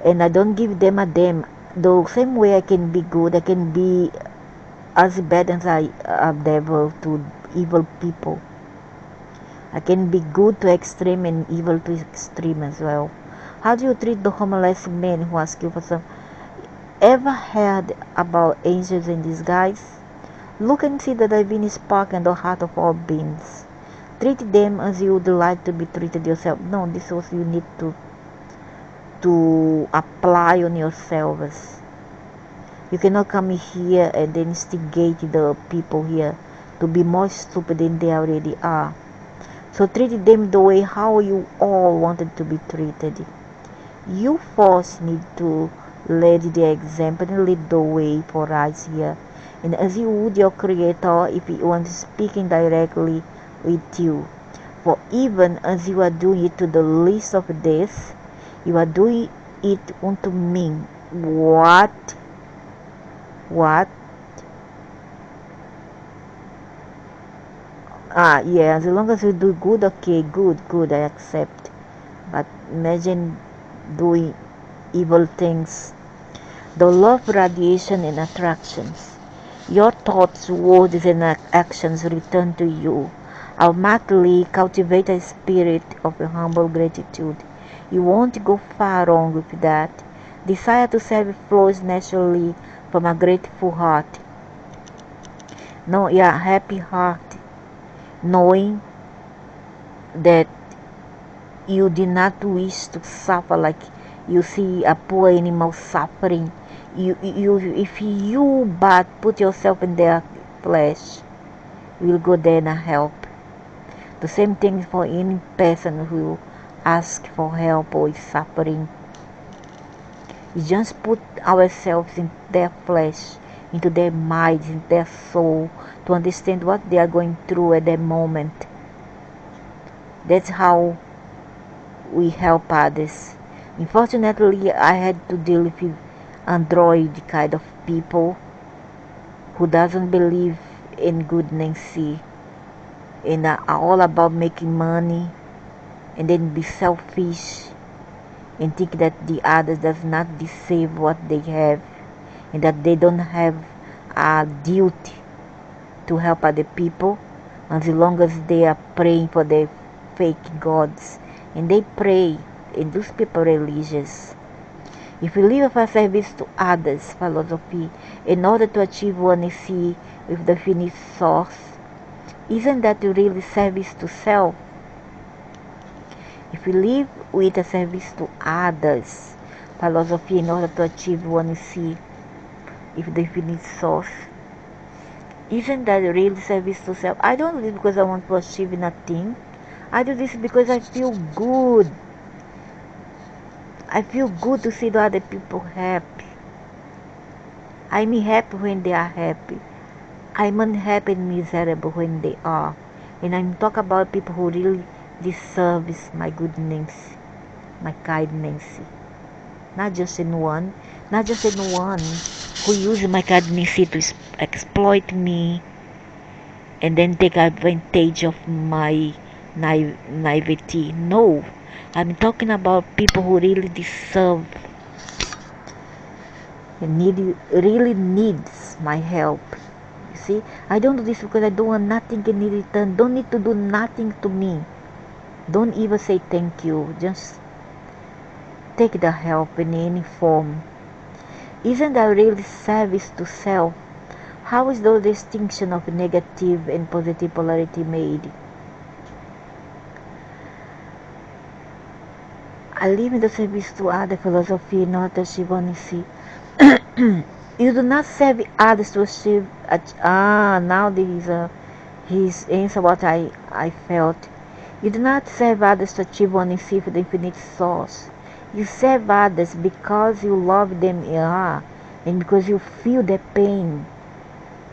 And I don't give them a damn. The same way I can be good, I can be as bad as a devil to evil people. I can be good to extreme and evil to extreme as well. How do you treat the homeless man who asks you for some? Ever heard about angels in disguise? Look and see the divine spark in the heart of all beings. Treat them as you would like to be treated yourself. No, this is what you need to apply on yourselves. You cannot come here and then instigate the people here to be more stupid than they already are. So treat them the way how you all wanted to be treated. You first need to lead the example and lead the way for us here. And as you would your Creator, if you want to speaking directly with you. For even as you are doing it to the least of this, you are doing it unto me. What? Yeah, as long as you do good, okay, good, I accept. But imagine doing evil things. The law of radiation and attractions. Your thoughts, words, and actions return to you. Automatically cultivate a spirit of humble gratitude. You won't go far wrong with that. Desire to serve flows naturally from a grateful heart. No, yeah, happy heart, knowing that you did not wish to suffer like you see a poor animal suffering. If you but put yourself in their flesh, you will go there and help. The same thing for any person who asks for help or is suffering. We just put ourselves in their flesh, into their minds, in their soul, to understand what they are going through at that moment. That's how we help others. Unfortunately, I had to deal with android kind of people who doesn't believe in goodness and are all about making money and then be selfish and think that the others does not deserve what they have and that they don't have a duty to help other people as long as they are praying for their fake gods. And they pray, and those people religious. If we live for service to others philosophy in order to achieve oneness with the finished source, isn't that really service to self? If we live with a service to others philosophy in order to achieve oneness with the finished source, isn't that real service to self? I don't live because I want to achieve nothing. I do this because I feel good. I feel good to see the other people happy. I'm happy when they are happy. I'm unhappy and miserable when they are. And I'm talking about people who really deserve my goodness, my kindness. Not just in one who use my kindness to exploit me and then take advantage of my naivety. No, I'm talking about people who really deserve and really needs my help. You see, I don't do this because I don't want nothing in return. Don't need to do nothing to me. Don't even say thank you. Just take the help in any form. Isn't that really service to self? How is the distinction of negative and positive polarity made? I live in the service to other philosophy, not as Shivanisi. You do not serve others to achieve. Now there is his answer what I felt. You do not serve others to achieve one and see the infinite source. You serve others because you love them, and because you feel their pain,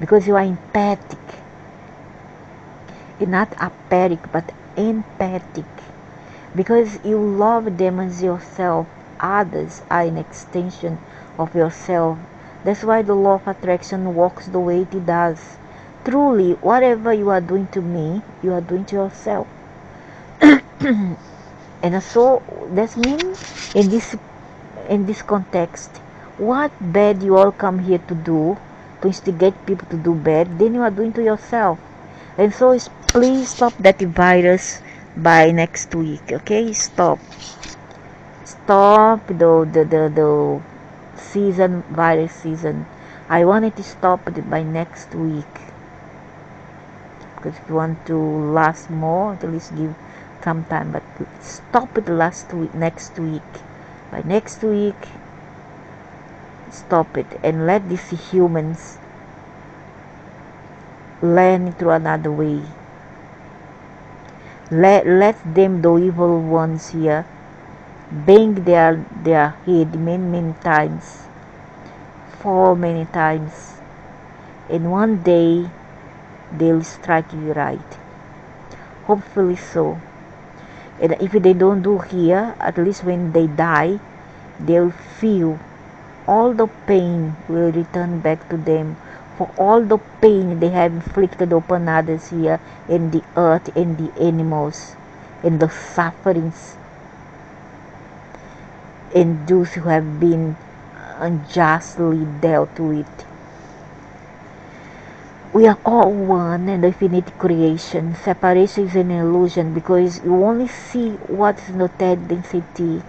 because you are empathic. You're not apathic, but empathic. Because you love them as yourself. Others are an extension of yourself. That's why the law of attraction works the way it does. Truly, whatever you are doing to me, you are doing to yourself. And so that means in this context, what bad you all come here to do, to instigate people to do bad, then you are doing to yourself. And so please stop that virus by next week, okay? Stop the season, virus season. I want it to stop by next week, because if you want to last more, at least give some time, but stop it next week. By next week, stop it and let these humans learn through another way. Let them, the evil ones here, bang their head many times, fall many times, and one day they'll strike you right. Hopefully so. And if they don't do here, at least when they die, they'll feel all the pain will return back to them, for all the pain they have inflicted upon others here in the earth and the animals, and the sufferings and those who have been unjustly dealt with. We are all one in the infinite creation. Separation is an illusion because you only see what is noted density.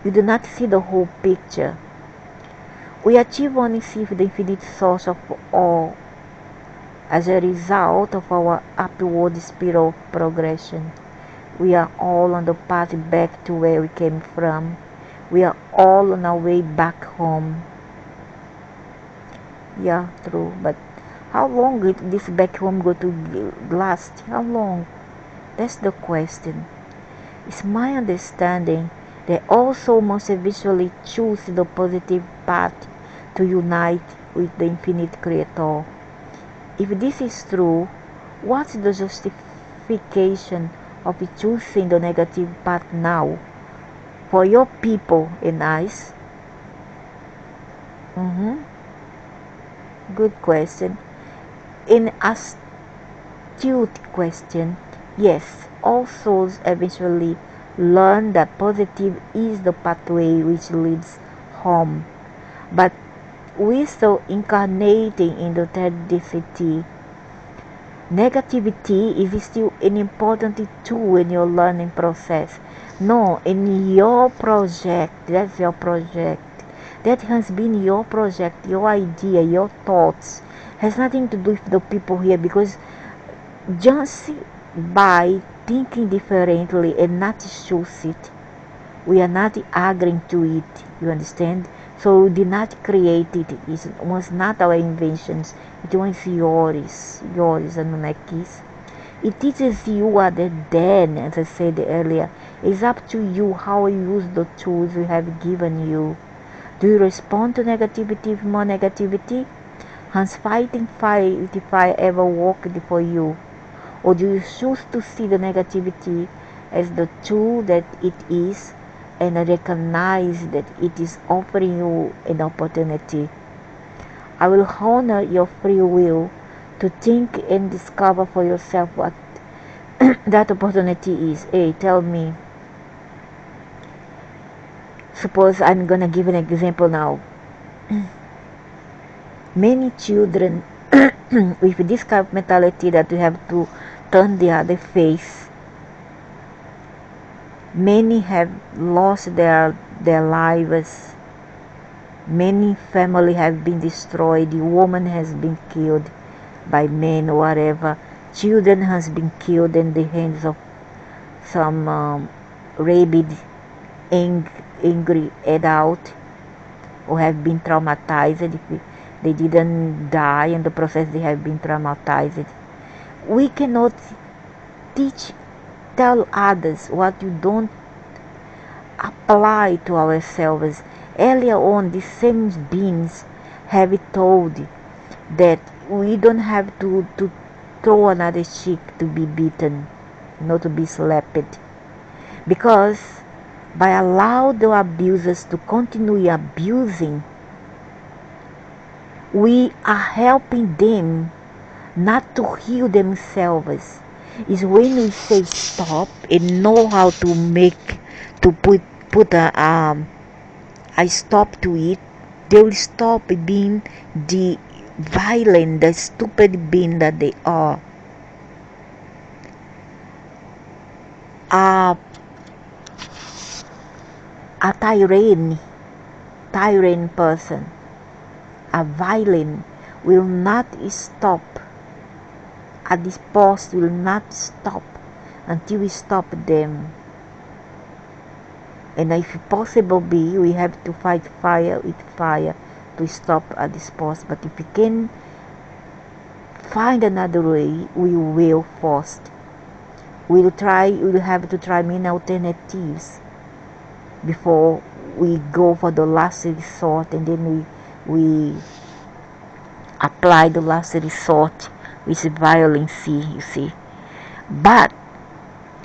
You do not see the whole picture. We achieve only see the infinite source of all. As a result of our upward spiral of progression, we are all on the path back to where we came from. We are all on our way back home. Yeah, true. But how long will this back home go to last? How long? That's the question. It's my understanding that also must eventually choose the positive path to unite with the infinite creator. If this is true, what's the justification of choosing the negative path now for your people and us? Good question. An astute question. Yes, all souls eventually learn that positive is the pathway which leads home. But we still incarnating in the third density. Negativity is still an important tool in your learning process. No, in your project, that's your project. That has been your project, your idea, your thoughts. Has nothing to do with the people here, because just by thinking differently and not choose it, we are not agreeing to it. You understand? So we did not create it. It was not our inventions. It was yours, Anunnakis. It teaches you other than, as I said earlier. It's up to you how you use the tools we have given you. Do you respond to negativity with more negativity? Has fighting fire with fire ever worked for you? Or do you choose to see the negativity as the tool that it is, and recognize that it is offering you an opportunity? I will honor your free will to think and discover for yourself what that opportunity is. Hey, tell me. Suppose I'm gonna give an example now. Many children with this kind of mentality that we have to turn the other face. Many have lost their lives. Many families have been destroyed. The woman has been killed by men or whatever. Children has been killed in the hands of some rabid, angry adult, who have been traumatized. If they didn't die in the process, they have been traumatized. We cannot tell others what you don't apply to ourselves. Earlier on, the same beings have told that we don't have to throw another chick to be beaten, not to be slapped, because by allowing the abusers to continue abusing, we are helping them not to heal themselves. Is when we say stop and know how to put a stop to it, they will stop being the violent, the stupid being that they are. A tyrant person, a violent, will not stop. At this post will not stop until we stop them. And if possible be, we have to fight fire with fire to stop at this post. But if we can find another way, we will first. We'll have to try many alternatives before we go for the last resort, and then we apply the last resort, which is violence, you see. But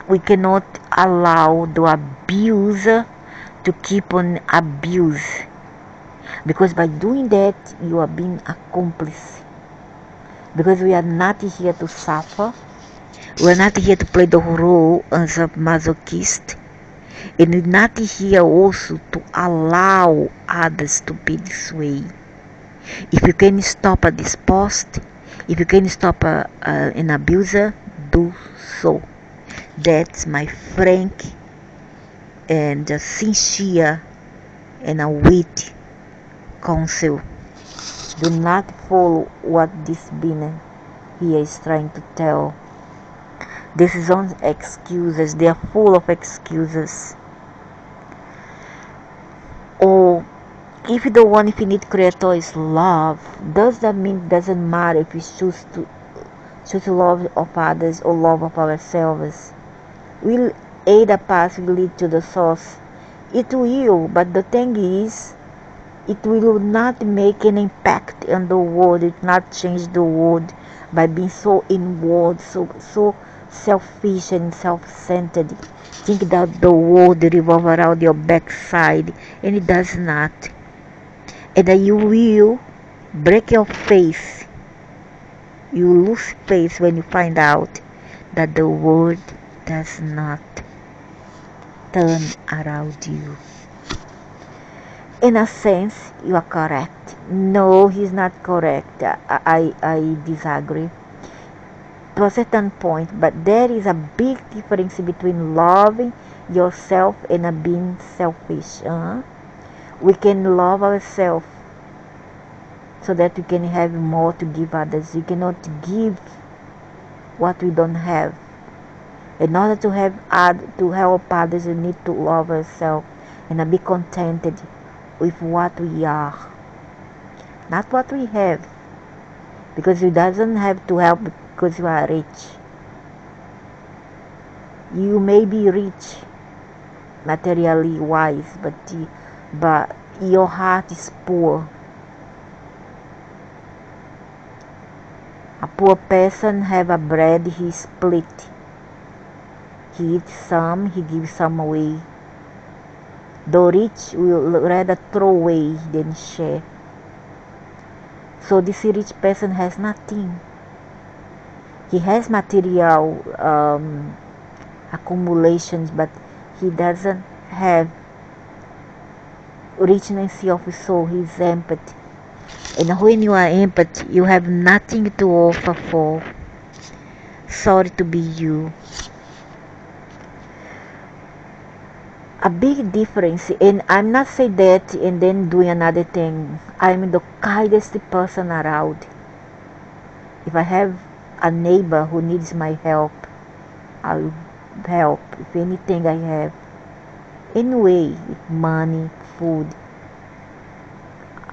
we cannot allow the abuser to keep on abuse, because by doing that you are being accomplice. Because we are not here to suffer, we are not here to play the role as a masochist, and we're not here also to allow others to be this way. If you can stop at this post, if you can stop an abuser, do so. That's my frank and sincere and a wit counsel. Do not follow what this being he is trying to tell. This is on excuses. They are full of excuses. Or if the one infinite creator is love, does that mean it doesn't matter if we choose love of others or love of ourselves? Will either path will lead to the source? It will, but the thing is, it will not make an impact on the world. It will not change the world by being so inward, so selfish and self-centered. Think that the world revolves around your backside, and it does not. And that you will break your face. You lose face when you find out that the world does not turn around you. In a sense, you are correct. No, he's not correct. I disagree to a certain point, but there is a big difference between loving yourself and being selfish. We can love ourselves so that we can have more to give others. We cannot give what we don't have. In order to help others, we need to love ourselves and be contented with what we are, not what we have, because you doesn't have to help because you are rich. You may be rich materially wise, but your heart is poor. A poor person have a bread, he split. He eats some, he gives some away. The rich will rather throw away than share. So this rich person has nothing. He has material accumulations, but he doesn't have richness of soul. He's empty. And when you are empty, you have nothing to offer for. Sorry to be you. A big difference, and I'm not saying that and then doing another thing. I'm the kindest person around. If I have a neighbor who needs my help, I'll help with anything I have. Anyway, with money, food,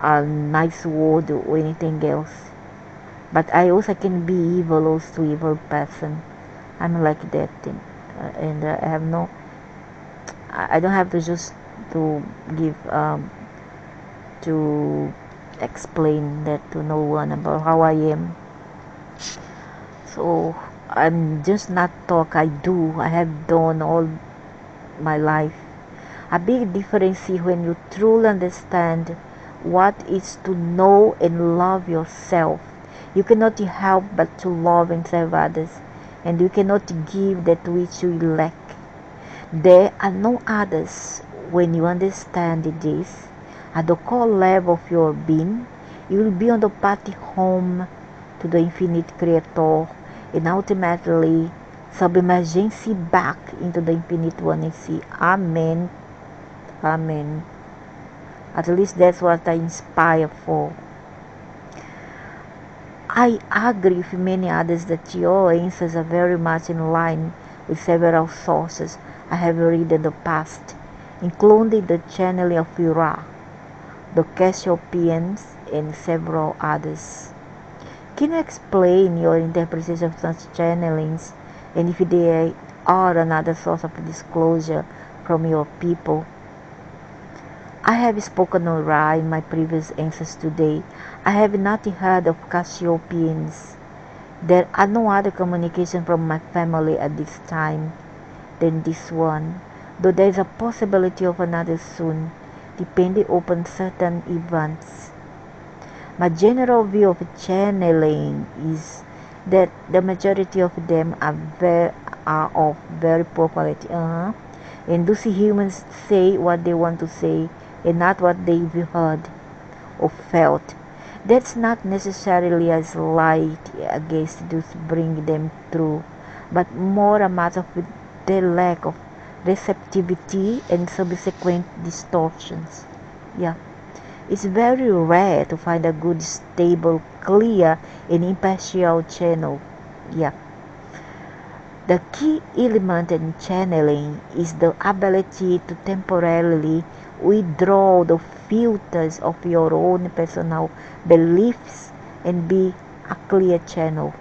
a nice word, or anything else. But I also can be evil, also evil person. I'm like that, and I have no. I don't have to just to give to explain that to no one about how I am. So I'm just not talk. I do. I have done all my life. A big difference is when you truly understand what is to know and love yourself. You cannot help but to love and serve others, and you cannot give that which you lack. There are no others. When you understand this, at the core level of your being, you will be on the path home to the infinite creator and ultimately submergence back into the infinite oneness. Amen. Amen. At least that's what I inspire for. I agree with many others that your answers are very much in line with several sources I have read in the past, including the channeling of Ira, the Cassiopeians, and several others. Can you explain your interpretation of such channelings, and if they are another source of disclosure from your people? I have spoken on Ra in my previous answers today. I have not heard of Cassiopeians. There are no other communication from my family at this time than this one, though there is a possibility of another soon, depending upon certain events. My general view of channeling is that the majority of them are of very poor quality, and do see humans say what they want to say and not what they've heard or felt. That's not necessarily a slight against those bring them through, but more a matter of their lack of receptivity and subsequent distortions. Yeah. It's very rare to find a good, stable, clear, and impartial channel. Yeah. The key element in channeling is the ability to temporarily withdraw the filters of your own personal beliefs and be a clear channel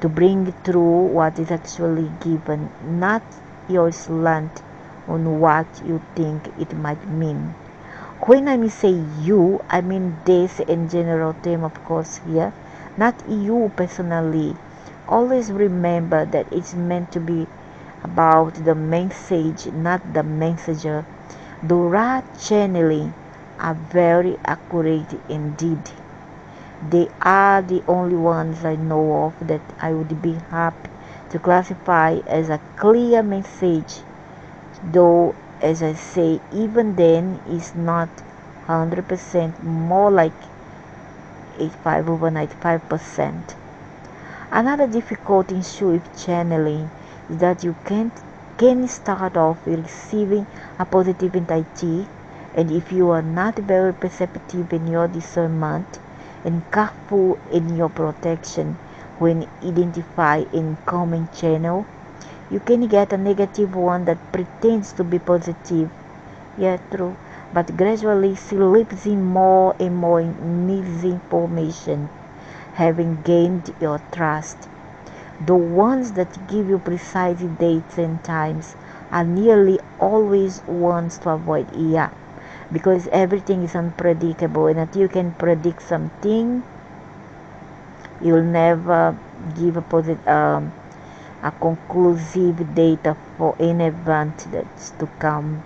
to bring through what is actually given, not your slant on what you think it might mean. When I say you, I mean this in general term, of course, here, not you personally. Always remember that it's meant to be about the message, not the messenger. The right channeling are very accurate indeed. They are the only ones I know of that I would be happy to classify as a clear message, though as I say, even then is not 100%, more like 85 over 95%. Another difficult issue with channeling is that you can start off receiving a positive entity, and if you are not very perceptive in your discernment and careful in your protection when identify incoming channel, you can get a negative one that pretends to be positive. Yeah, true. But gradually slips in more and more misinformation, having gained your trust. The ones that give you precise dates and times are nearly always ones to avoid. Yeah, because everything is unpredictable, and until you can predict something, you'll never give a conclusive data for any event that's to come.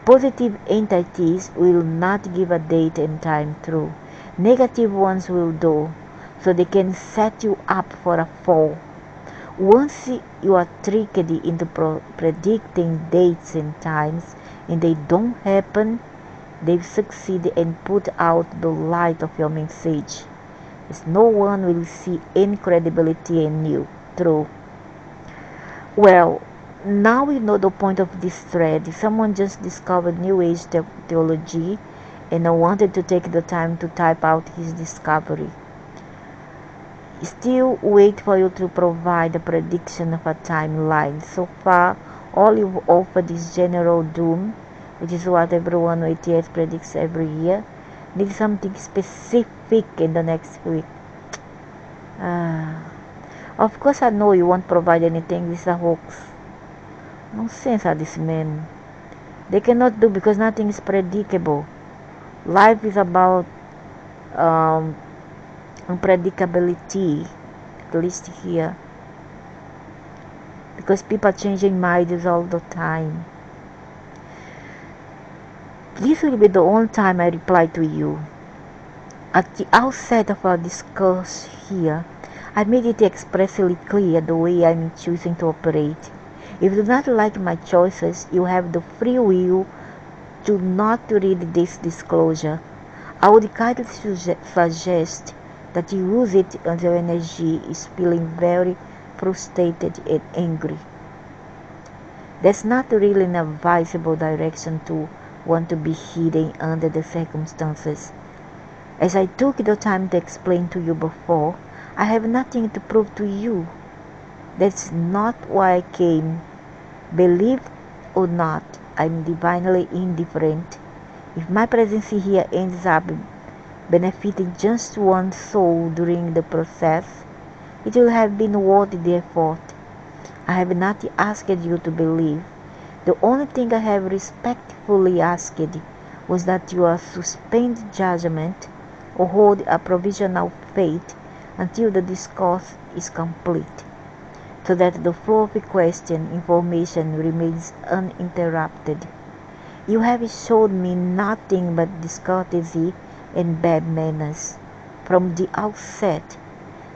Positive entities will not give a date and time through. Negative ones will do, so they can set you up for a fall. Once you are tricked into predicting dates and times and they don't happen, they've succeeded and put out the light of your message, as no one will see any credibility in you. True. Well, now we know the point of this thread. Someone just discovered New Age theology, and I wanted to take the time to type out his discovery. Still wait for you to provide a prediction of a timeline. So far, all you've offered is general doom, which is what everyone with ATS predicts every year. Need something specific in the next week. Of course, I know you won't provide anything. This is a hoax. No sense are these men. They cannot do because nothing is predictable. Life is about unpredictability, at least here, because people are changing minds all the time. This will be the only time I reply to you. At the outset of our discourse here, I made it expressly clear the way I'm choosing to operate. If you do not like my choices, you have the free will to not to read this disclosure. I would kindly suggest that you use it when your energy is feeling very frustrated and angry. That's not really an advisable direction to want to be heading under the circumstances. As I took the time to explain to you before, I have nothing to prove to you. That's not why I came. Believe or not, I'm divinely indifferent. If my presence here ends up benefiting just one soul during the process, it will have been worth the effort. I have not asked you to believe. The only thing I have respectfully asked was that you suspend judgment or hold a provisional faith until the discourse is complete, so that the flow of information remains uninterrupted. You have shown me nothing but discourtesy and bad manners from the outset,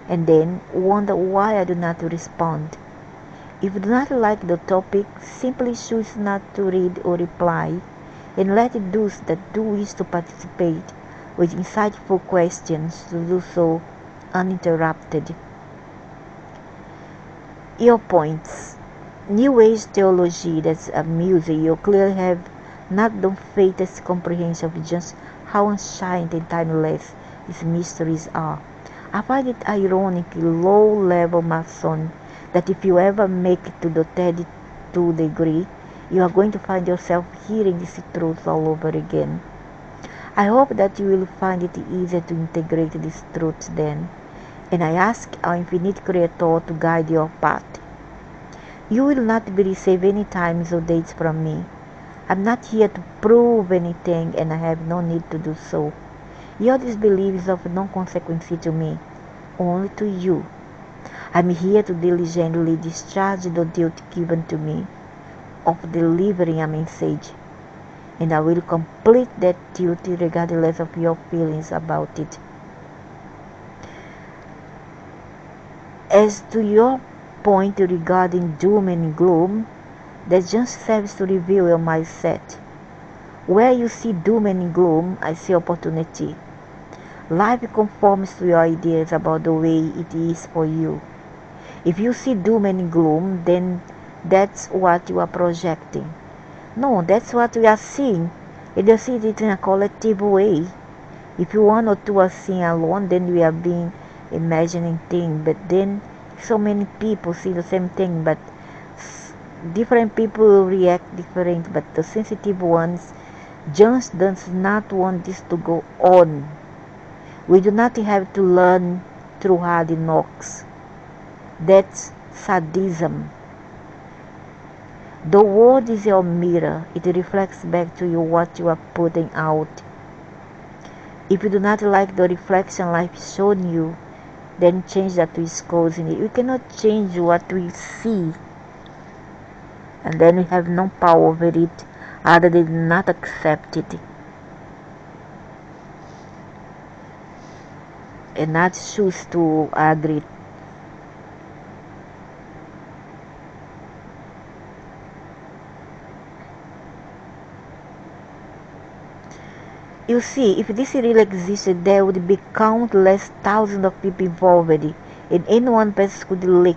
and then wonder why I do not respond. If you do not like the topic, simply choose not to read or reply, and let those that do wish to participate with insightful questions to do so uninterrupted. Your points. New Age theology, that's a music. You clearly have not the faintest comprehension of just how ancient and timeless these mysteries are. I find it ironically low-level mason that if you ever make it to the 32 degree, you are going to find yourself hearing these truths all over again. I hope that you will find it easier to integrate these truths then, and I ask our infinite Creator to guide your path. You will not be received any times or dates from me. I'm not here to prove anything, and I have no need to do so. Your disbelief is of no consequence to me, only to you. I'm here to diligently discharge the duty given to me of delivering a message, and I will complete that duty regardless of your feelings about it. As to your point regarding doom and gloom, that just serves to reveal your mindset. Where you see doom and gloom, I see opportunity. Life conforms to your ideas about the way it is for you. If you see doom and gloom, then that's what you are projecting. No, that's what we are seeing. And you see it in a collective way. If you one or two are seeing alone, then we are being imagining things. But then so many people see the same thing, but different people react different. But the sensitive ones just does not want this to go on. We do not have to learn through hard knocks. That's sadism. The world is your mirror. It reflects back to you what you are putting out. If you do not like the reflection life is showing you, then change that to is causing it. You cannot change what we see, and then we have no power over it other than not accept it and not choose to agree. You see, if this really existed, there would be countless thousands of people involved, and any one person could leak.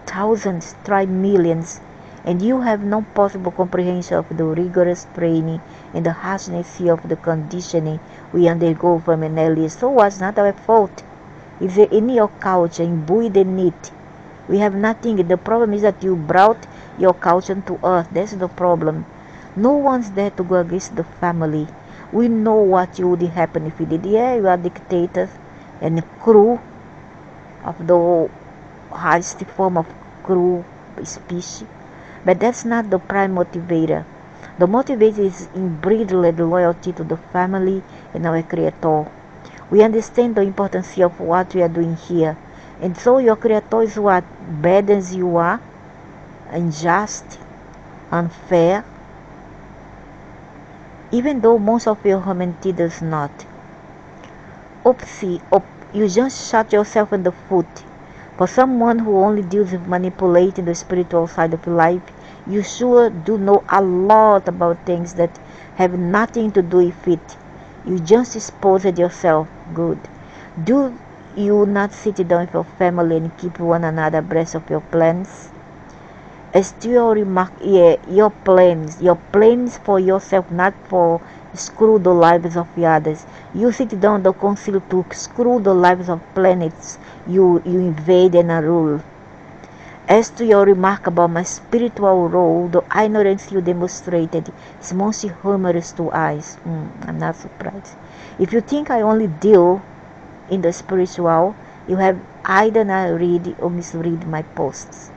Thousands, try millions, and you have no possible comprehension of the rigorous training and the harshness of the conditioning we undergo from an early. So what's not our fault? Is it in your culture, imbued in it? We have nothing. The problem is that you brought your culture to us. That's the problem. No one's there to go against the family. We know what would happen if we did. Yeah, you are dictators and crew of the highest form of crew species. But that's not the prime motivator. The motivator is unbridled loyalty to the family and our Creator. We understand the importance of what we are doing here. And so your Creator is what? Bad as you are, unjust, unfair, even though most of your humanity does not. Oopsie, you just shot yourself in the foot. For someone who only deals with manipulating the spiritual side of life, you sure do know a lot about things that have nothing to do with it. You just exposed yourself. Good. Do you not sit down with your family and keep one another abreast of your plans? As to your remark, your plans for yourself, not for screw the lives of the others. You sit down the council to screw the lives of planets you invade and rule. As to your remark about my spiritual role, the ignorance you demonstrated is most humorous to eyes. I'm not surprised. If you think I only deal in the spiritual, you have either not read or misread my posts.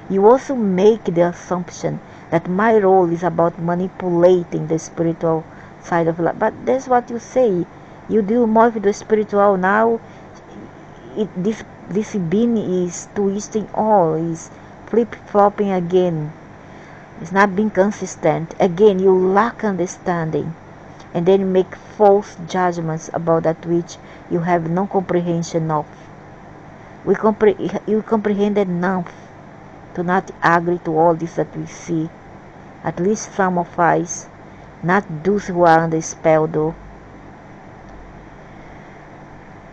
You also make the assumption that my role is about manipulating the spiritual side of life. But that's what you say. You deal more with the spiritual now. This being is twisting all, is flip-flopping again. It's not being consistent. Again, you lack understanding, and then make false judgments about that which you have no comprehension of. You comprehended enough to not agree to all this that we see. At least some of us, not those who are under spell though.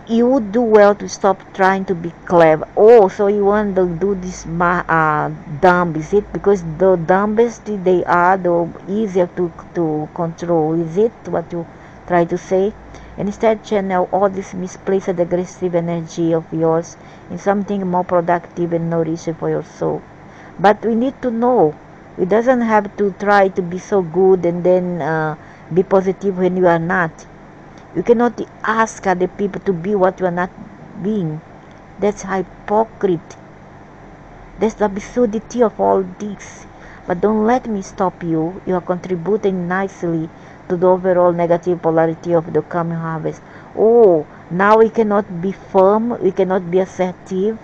You would do well to stop trying to be clever. Oh, so you want to do this dumb, is it? Because the dumbest they are, the easier to control. Is it what you try to say. And instead, channel all this misplaced aggressive energy of yours in something more productive and nourishing for your soul. But we need to know, we doesn't have to try to be so good and then be positive when you are not. You cannot ask other people to be what you are not being. That's hypocrite. That's the absurdity of all this. But don't let me stop you. You are contributing nicely to the overall negative polarity of the coming harvest. Oh, now we cannot be firm, we cannot be assertive,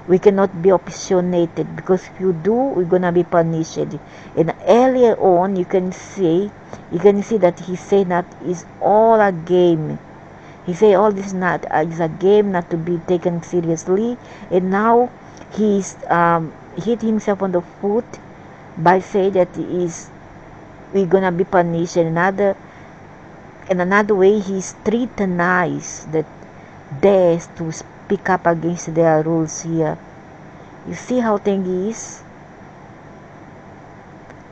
we cannot be opinionated, because if you do, we're gonna be punished. And earlier on, you can see that he said that is all a game. He said all this not is a game, not to be taken seriously. And now he's hit himself on the foot by saying that we're gonna be punished. And another way, he's threatenized that dares to speak up against their rules here. You see how thing is,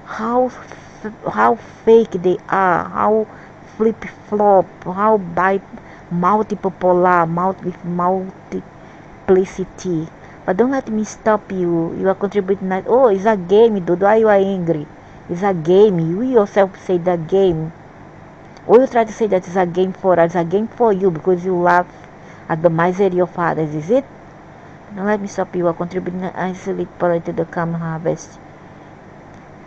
how fake they are, how flip flop, how by multiple polar, with multiplicity. But don't let me stop you. You are contributing that. Oh, it's a game, dude. Why you are angry? It's a game. You yourself say that game. Or you try to say that it's a game for us. It's a game for you because you laugh at the misery of others. Is it? Don't let me stop you. You are contributing an isolate polar to the coming harvest.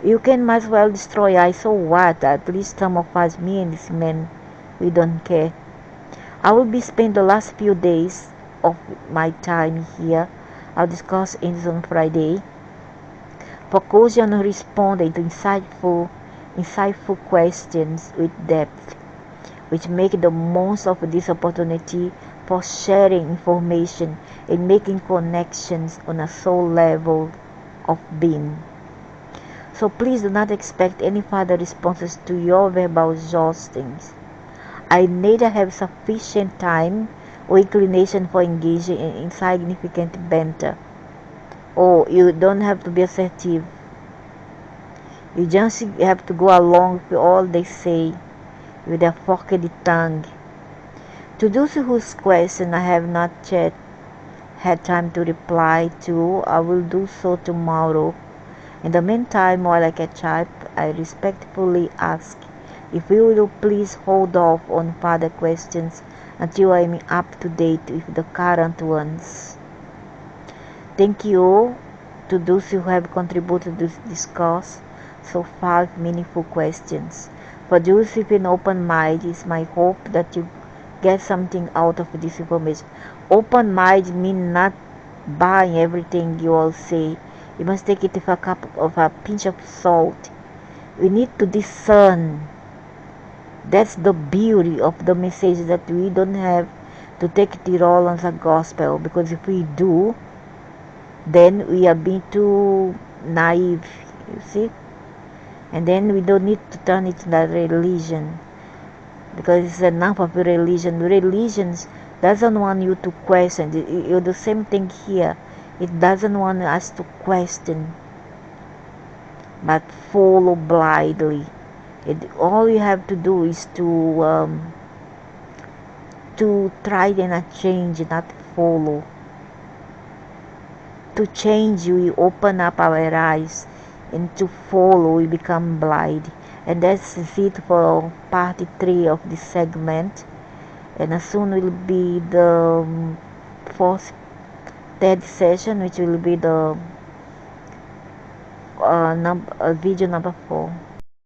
You can might as well destroy us. So what? At least some of us, me and this man, we don't care. I will be spending the last few days of my time here. I'll discuss it on Friday. Focus on responding to insightful questions with depth, which make the most of this opportunity for sharing information and making connections on a soul level of being. So please do not expect any further responses to your verbal joustings. I neither have sufficient time or inclination for engaging in insignificant banter. Oh, you don't have to be assertive. You just have to go along with all they say with their forked tongue. To those whose question I have not yet had time to reply to, I will do so tomorrow. In the meantime, while I catch up, I respectfully ask if you will please hold off on further questions until I am up to date with the current ones. Thank you to those who have contributed to this discourse so far with meaningful questions. For those with an open mind, it's my hope that you get something out of this information. Open mind means not buying everything you all say. You must take it with a pinch of salt. We need to discern. That's the beauty of the message, that we don't have to take it all as a gospel, because if we do, then we are being too naive, you see. And then we don't need to turn it into a religion, because it's enough of a religion. Religions doesn't want you to question. You do the same thing here. It doesn't want us to question, but follow blindly. All you have to do is to try and not change, not follow. To change, we open up our eyes, and to follow, we become blind. And that's it for part 3 of this segment. And soon will be the third session, which will be the video number 4.